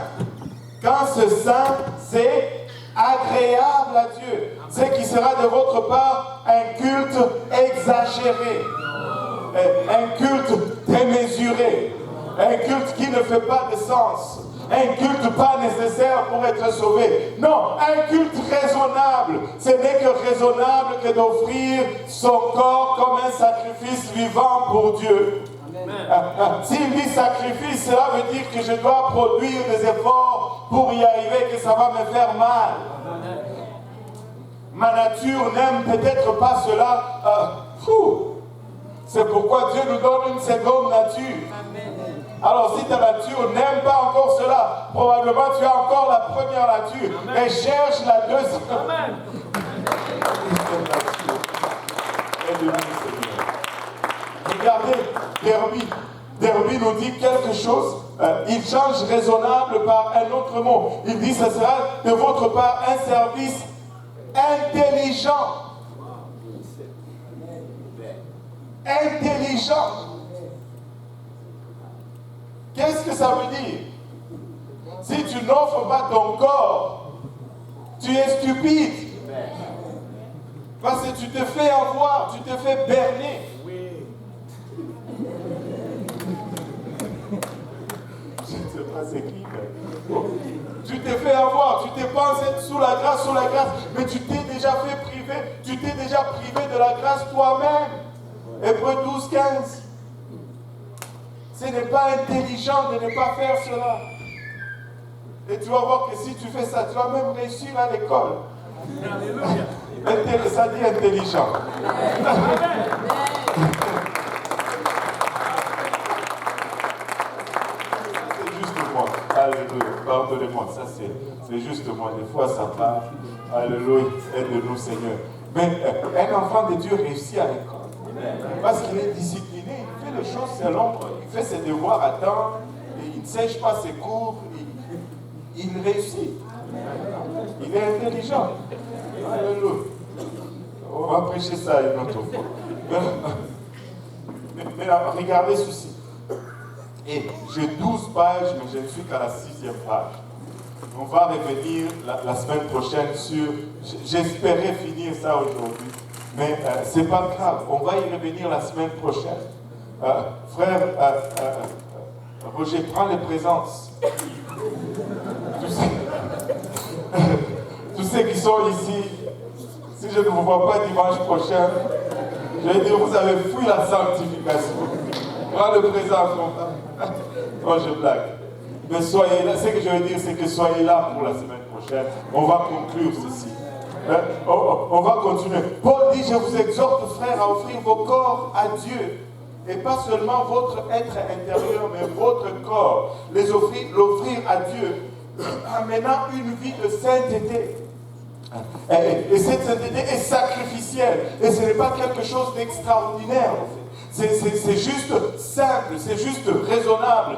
Quand ce saint, c'est agréable à Dieu. C'est qui sera de votre part un culte exagéré. Un culte démesuré. Un culte qui ne fait pas de sens. Un culte pas nécessaire pour être sauvé. Non, un culte raisonnable. Ce n'est que raisonnable que d'offrir son corps comme un sacrifice vivant pour Dieu. S'il dit sacrifice, cela veut dire que je dois produire des efforts pour y arriver, que ça va me faire mal. Ma nature n'aime peut-être pas cela. C'est pourquoi Dieu nous donne une seconde nature. Alors si ta nature n'aime pas encore cela, probablement tu as encore la première nature. Amen. Et cherche la deuxième. Amen. Regardez, Derby nous dit quelque chose. Il change raisonnable par un autre mot. Il dit, ce sera de votre part un service intelligent. Intelligent. Qu'est-ce que ça veut dire? Si tu n'offres pas ton corps, tu es stupide. Parce que tu te fais avoir, tu te fais berner. Je ne sais pas c'est qui. Tu te fais avoir, tu te penses être sous la grâce, mais tu t'es déjà fait priver, tu t'es déjà privé de la grâce toi-même. Hébreux 12, 15. Ce n'est pas intelligent de ne pas faire cela. Et tu vas voir que si tu fais ça, tu vas même réussir à l'école. Ça dit intelligent. C'est juste moi. Alléluia. Pardonnez-moi. Ça, c'est juste moi. Des fois, ça part. Alléluia. Aide-nous, Seigneur. Mais un enfant de Dieu réussit à l'école. Parce qu'il est discipliné. Il fait les choses selon. Il fait ses devoirs à temps. Il ne sèche pas ses cours. Il réussit. Il est intelligent. Alléluia. On va prêcher ça une autre fois. Mais regardez ceci. Et j'ai 12 pages, mais je ne suis qu'à la 6e page. On va revenir la semaine prochaine sur... J'espérais finir ça aujourd'hui. Mais ce n'est pas grave. On va y revenir la semaine prochaine. Frère Roger, prends les présences. Tous ceux qui sont ici, si je ne vous vois pas dimanche prochain, je vais dire, vous avez fui la sanctification. Prends le présent. Non, je blague. Mais soyez là. Ce que je veux dire, c'est que soyez là pour la semaine prochaine. On va conclure ceci. On va continuer. Paul dit, je vous exhorte, frères, à offrir vos corps à Dieu. Et pas seulement votre être intérieur, mais votre corps. L'offrir à Dieu. a maintenant une vie de sainteté. Et cette sainteté est sacrificielle. Et ce n'est pas quelque chose d'extraordinaire. C'est juste simple, c'est juste raisonnable.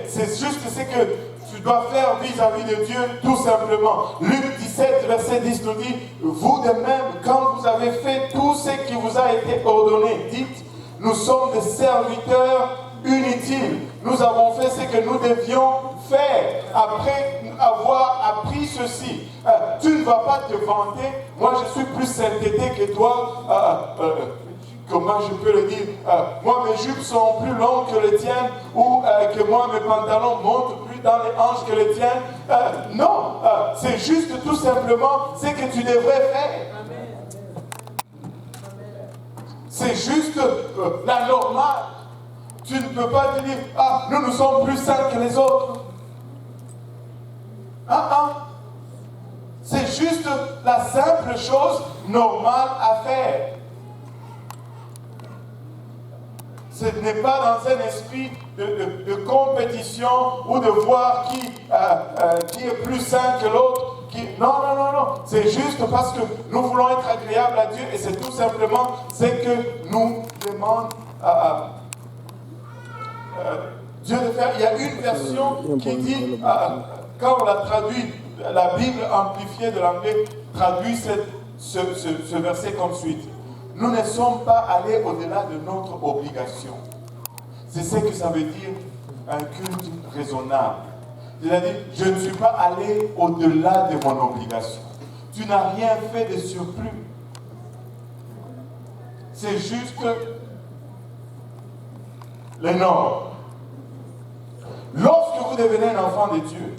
C'est juste ce que tu dois faire vis-à-vis de Dieu, tout simplement. Luc 17, verset 10 nous dit, vous de même, quand vous avez fait tout ce qui vous a été ordonné, dites, nous sommes des serviteurs inutiles. Nous avons fait ce que nous devions faire après avoir appris ceci. Tu ne vas pas te vanter. Moi, je suis plus sainteté que toi. Comment je peux le dire? Moi, mes jupes sont plus longues que les tiennes, ou que moi, mes pantalons montent plus dans les hanches que les tiennes. Non, c'est juste tout simplement ce que tu devrais faire. C'est juste la normale. Tu ne peux pas te dire, nous sommes plus saints que les autres. C'est juste la simple chose normale à faire. Ce n'est pas dans un esprit de compétition ou de voir qui est plus saint que l'autre. Non. C'est juste parce que nous voulons être agréables à Dieu et c'est tout simplement ce que nous demande Dieu de faire. Il y a une version qui dit, quand on l'a traduit, la Bible amplifiée de l'anglais traduit ce verset comme suite. Nous ne sommes pas allés au-delà de notre obligation. C'est ce que ça veut dire un culte raisonnable. C'est-à-dire, je ne suis pas allé au-delà de mon obligation. Tu n'as rien fait de surplus. C'est juste les normes. Lorsque vous devenez un enfant de Dieu,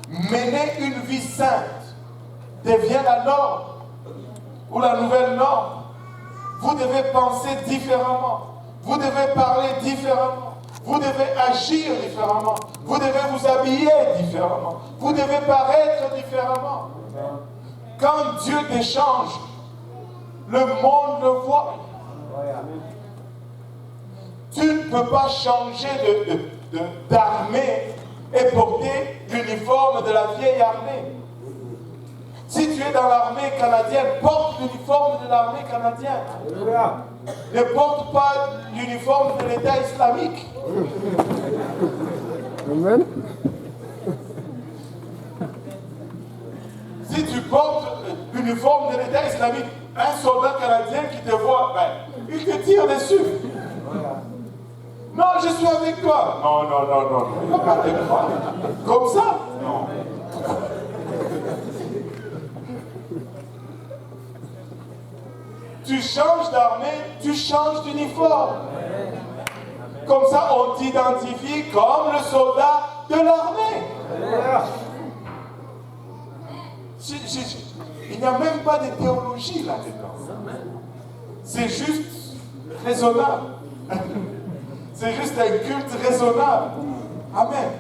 mener une vie sainte devient la norme ou la nouvelle norme. Vous devez penser différemment. Vous devez parler différemment. Vous devez agir différemment. Vous devez vous habiller différemment. Vous devez paraître différemment. Quand Dieu t'échange, le monde le voit. Tu ne peux pas changer d'armée et porter l'uniforme de la vieille armée. Si tu es dans l'armée canadienne, porte l'uniforme de l'armée canadienne. Ne porte pas l'uniforme de l'État islamique. Amen. Si tu portes l'uniforme de l'État islamique, un soldat canadien qui te voit, il te tire dessus. Non, je suis avec toi. Non. Il ne va pas te croire. Comme ça? Non. Tu changes d'armée, tu changes d'uniforme. Comme ça, on t'identifie comme le soldat de l'armée. Il n'y a même pas de théologie là-dedans. C'est juste raisonnable. C'est juste un culte raisonnable. Amen.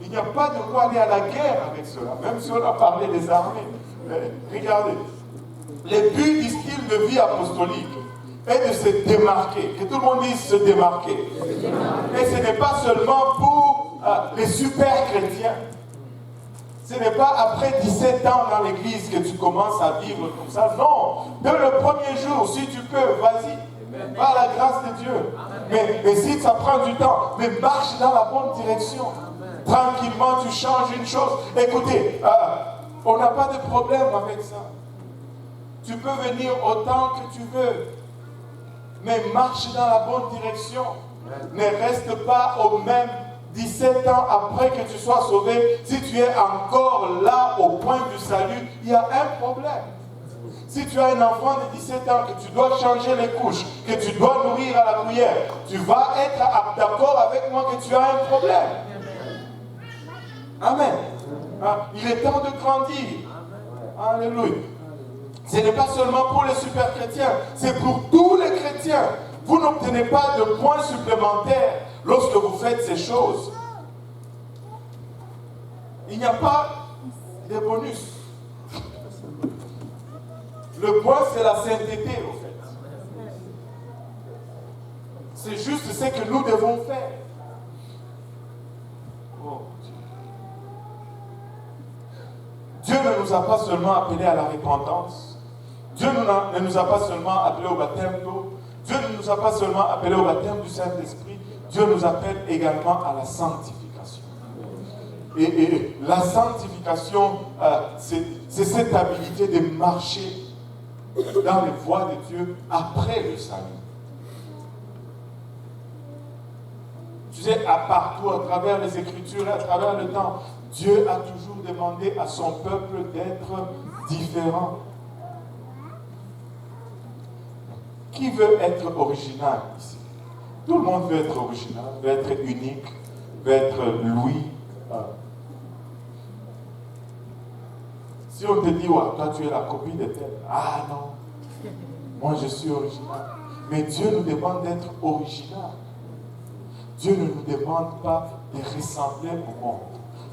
Il n'y a pas de quoi aller à la guerre avec cela, même si on a parlé des armées. Regardez, le but du style de vie apostolique est de se démarquer. Que tout le monde dise se démarquer. Et ce n'est pas seulement pour les super chrétiens. Ce n'est pas après 17 ans dans l'église que tu commences à vivre comme ça. Non, dès le premier jour, si tu peux, vas-y. Par la grâce de Dieu. Mais si ça prend du temps, mais marche dans la bonne direction. Tranquillement, tu changes une chose. Écoutez, on n'a pas de problème avec ça. Tu peux venir autant que tu veux. Mais marche dans la bonne direction. Ne reste pas au même 17 ans après que tu sois sauvé. Si tu es encore là au point du salut, il y a un problème. Si tu as un enfant de 17 ans, que tu dois changer les couches, que tu dois nourrir à la cuillère, tu vas être d'accord avec moi que tu as un problème. Amen. Il est temps de grandir. Alléluia. Ce n'est pas seulement pour les super chrétiens, c'est pour tous les chrétiens. Vous n'obtenez pas de points supplémentaires lorsque vous faites ces choses. Il n'y a pas de bonus. Le point, c'est la sainteté, au fait. C'est juste ce que nous devons faire. nous a pas seulement appelés à la repentance. Dieu ne nous a pas seulement appelés au baptême d'eau. Dieu ne nous a pas seulement appelés au baptême du Saint-Esprit. Dieu nous appelle également à la sanctification. Et la sanctification, c'est cette habilité de marcher dans les voies de Dieu après le salut. Tu sais, partout, à travers les Écritures, à travers le temps, Dieu a toujours demandé à son peuple d'être différent. Qui veut être original ici? Tout le monde veut être original, veut être unique, veut être Louis. Si on te dit, ouais, toi tu es la copie de tel, ah non, moi je suis original. Mais Dieu nous demande d'être original. Dieu ne nous demande pas de ressembler au monde.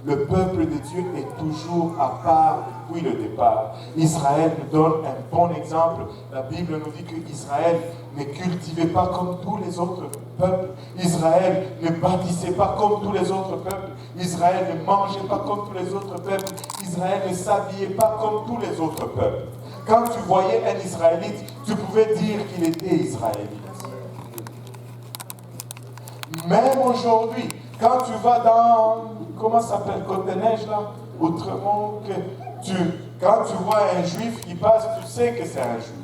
Le peuple de Dieu est toujours à part depuis le départ. Israël nous donne un bon exemple. La Bible nous dit qu'Israël ne cultivait pas comme tous les autres peuples. Israël ne bâtissait pas comme tous les autres peuples. Israël ne mangeait pas comme tous les autres peuples. Israël ne s'habillait pas comme tous les autres peuples. Quand tu voyais un Israélite, tu pouvais dire qu'il était Israélite. Même aujourd'hui, quand tu vas dans, comment ça s'appelle, Côte-des-Neiges là, Outremont, quand tu vois un juif qui passe, tu sais que c'est un juif.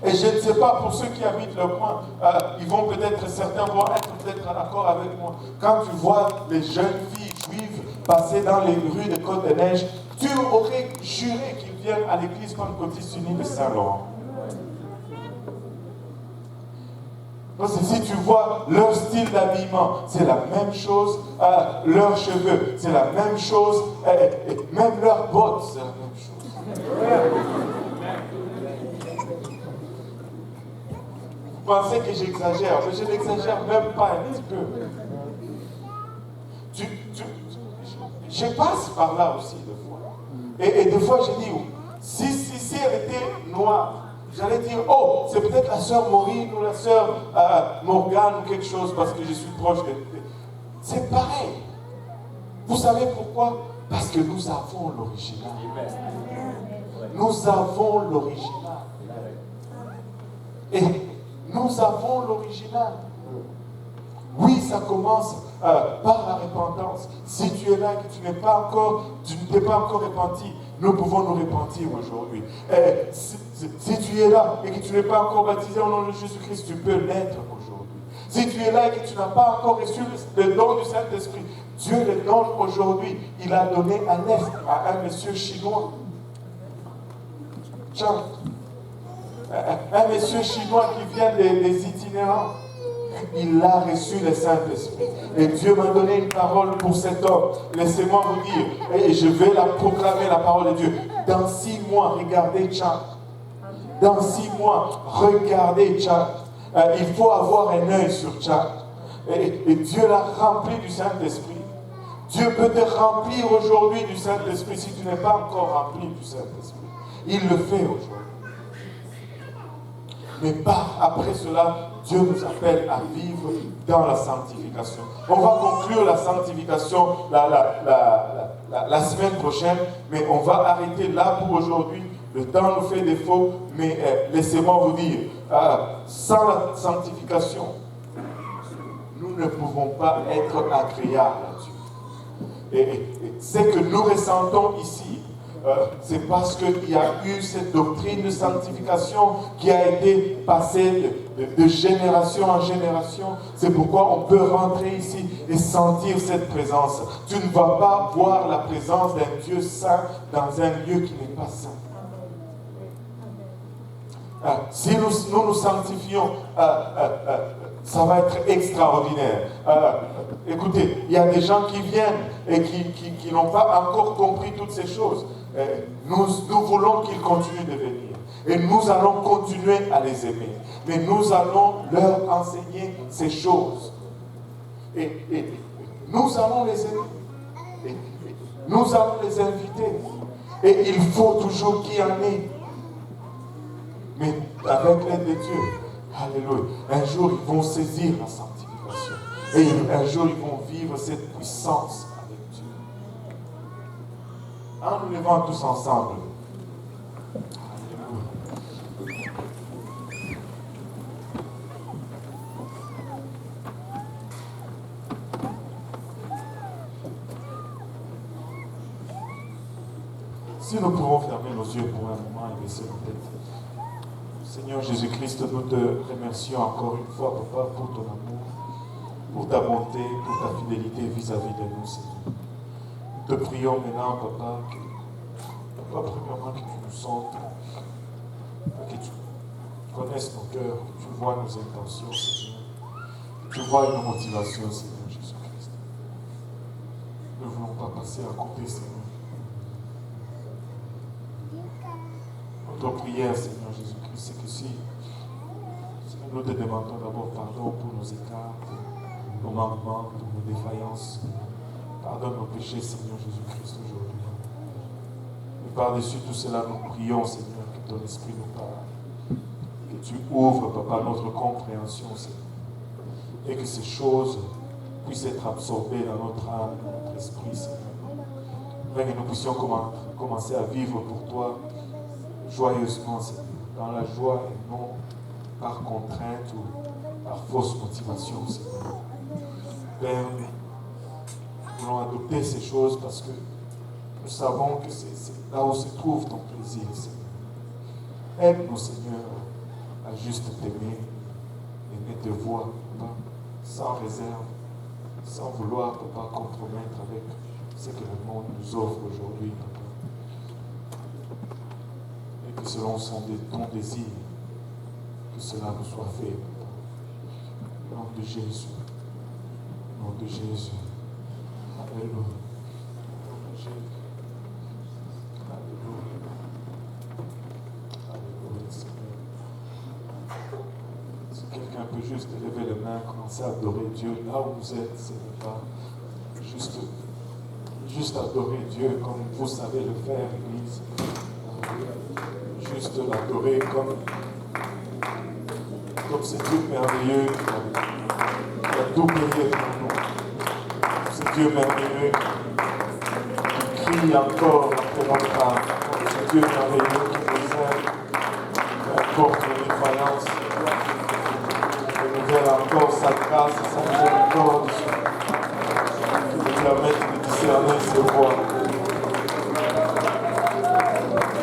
Et je ne sais pas, pour ceux qui habitent le coin, certains vont être peut-être d'accord avec moi. Quand tu vois les jeunes filles juives passer dans les rues de Côte-des-Neiges, tu aurais juré qu'ils viennent à l'église pentecôtiste unie de Saint-Laurent. Parce que si tu vois leur style d'habillement, c'est la même chose, leurs cheveux, c'est la même chose, et même leurs bottes, c'est la même chose. Vous pensez que j'exagère, mais je n'exagère même pas un petit peu. Je passe par là aussi des fois. Et des fois je dis, si elle était noire, j'allais dire, oh, c'est peut-être la sœur Maureen ou la sœur Morgane ou quelque chose parce que je suis proche de... C'est pareil. Vous savez pourquoi? Parce que nous avons l'original. Nous avons l'original. Et nous avons l'original. Oui, ça commence par la repentance. Si tu es là et que tu ne t'es pas encore repenti, nous pouvons nous repentir aujourd'hui. Si tu es là et que tu n'es pas encore baptisé au nom de Jésus-Christ, tu peux l'être aujourd'hui. Si tu es là et que tu n'as pas encore reçu le don du Saint-Esprit, Dieu le donne aujourd'hui. Il a donné à l'Est à un monsieur chinois. Tiens, un monsieur chinois qui vient des itinérants. Il a reçu le Saint-Esprit. Et Dieu m'a donné une parole pour cet homme. Laissez-moi vous dire, et je vais la proclamer, la parole de Dieu. Dans 6 mois, regardez Tchad. Dans 6 mois, regardez Tchad. Il faut avoir un œil sur Tchad. Et Dieu l'a rempli du Saint-Esprit. Dieu peut te remplir aujourd'hui du Saint-Esprit si tu n'es pas encore rempli du Saint-Esprit. Il le fait aujourd'hui. Mais après cela, Dieu nous appelle à vivre dans la sanctification. On va conclure la sanctification la semaine prochaine, mais on va arrêter là pour aujourd'hui. Le temps nous fait défaut, mais laissez-moi vous dire, sans la sanctification, nous ne pouvons pas être agréables à Dieu. Et ce que nous ressentons ici, c'est parce qu'il y a eu cette doctrine de sanctification qui a été passée de génération en génération. C'est pourquoi on peut rentrer ici et sentir cette présence. Tu ne vas pas voir la présence d'un Dieu saint dans un lieu qui n'est pas saint. Si nous sanctifions, ça va être extraordinaire. Écoutez, il y a des gens qui viennent et qui n'ont pas encore compris toutes ces choses. Nous voulons qu'ils continuent de venir. Et nous allons continuer à les aimer. Mais nous allons leur enseigner ces choses. Et nous allons les aimer. Et nous allons les inviter. Et il faut toujours qu'il y en ait. Mais avec l'aide de Dieu, alléluia, un jour ils vont saisir la sanctification. Et un jour ils vont vivre cette puissance avec Dieu. En nous levant tous ensemble. Si nous pouvons fermer nos yeux pour un moment et baisser nos têtes. Seigneur Jésus-Christ, nous te remercions encore une fois, Papa, pour ton amour, pour ta bonté, pour ta fidélité vis-à-vis de nous, Seigneur. Nous te prions maintenant, Papa, premièrement, que tu nous sentes, que tu connaisses nos cœurs, que tu vois nos intentions, Seigneur, que tu vois nos motivations, Seigneur Jésus-Christ. Nous ne voulons pas passer à côté, Seigneur. Notre prière, Seigneur Jésus-Christ, c'est que si nous te demandons d'abord pardon pour nos écarts, pour nos manquements, pour nos défaillances, pardonne nos péchés, Seigneur Jésus-Christ, aujourd'hui. Et par-dessus tout cela, nous prions, Seigneur, que ton esprit nous parle, que tu ouvres, Papa, notre compréhension, Seigneur, et que ces choses puissent être absorbées dans notre âme, dans notre esprit, Seigneur. Afin que nous puissions commencer à vivre pour toi joyeusement, Seigneur, dans la joie et non par contrainte ou par fausse motivation, Seigneur. Père, nous voulons adopter ces choses parce que nous savons que c'est là où se trouve ton plaisir, Seigneur. Aide-nous, Seigneur, à juste t'aimer, aimer te voir, Papa, sans réserve, sans vouloir, Papa, compromettre avec ce que le monde nous offre aujourd'hui, Papa. Et que selon ton désir, que cela nous soit fait, Papa. Au nom de Jésus. Au nom de Jésus. Alléluia. Alléluia, Seigneur. Si quelqu'un peut juste lever les mains, commencer à adorer Dieu là où vous êtes, ce n'est pas juste adorer Dieu comme vous savez le faire, Église. Juste l'adorer comme ce Dieu merveilleux qui a tout payé pour nous. Ce Dieu merveilleux qui crie encore après notre âme. Ce Dieu merveilleux qui nous aime, peu importe nos défaillances, qui renouvelle encore sa grâce et sa miséricorde, qui nous permet de discerner ses voies.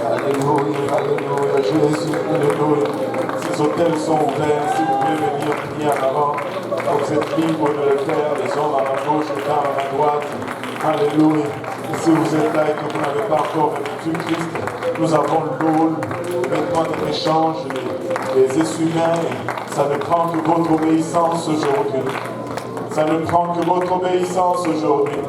Alléluia, alléluia, Jésus, alléluia. Ces hôtels sont ouverts, si vous voulez venir prier en avant, vous êtes libre de le faire, les hommes à ma gauche, les dames à ma droite. Alléluia. Et si vous êtes là et que vous n'avez pas encore reçu Christ, nous avons l'eau, le vêtement de l'échange, les essuie-mains. Ça ne prend que votre obéissance aujourd'hui. Ça ne prend que votre obéissance aujourd'hui.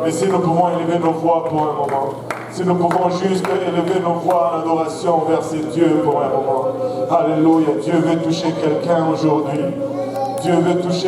Mais si nous pouvons élever nos voix pour un moment, si nous pouvons juste élever nos voix en adoration vers ces dieux pour un moment. Alléluia. Dieu veut toucher quelqu'un aujourd'hui. Dieu veut toucher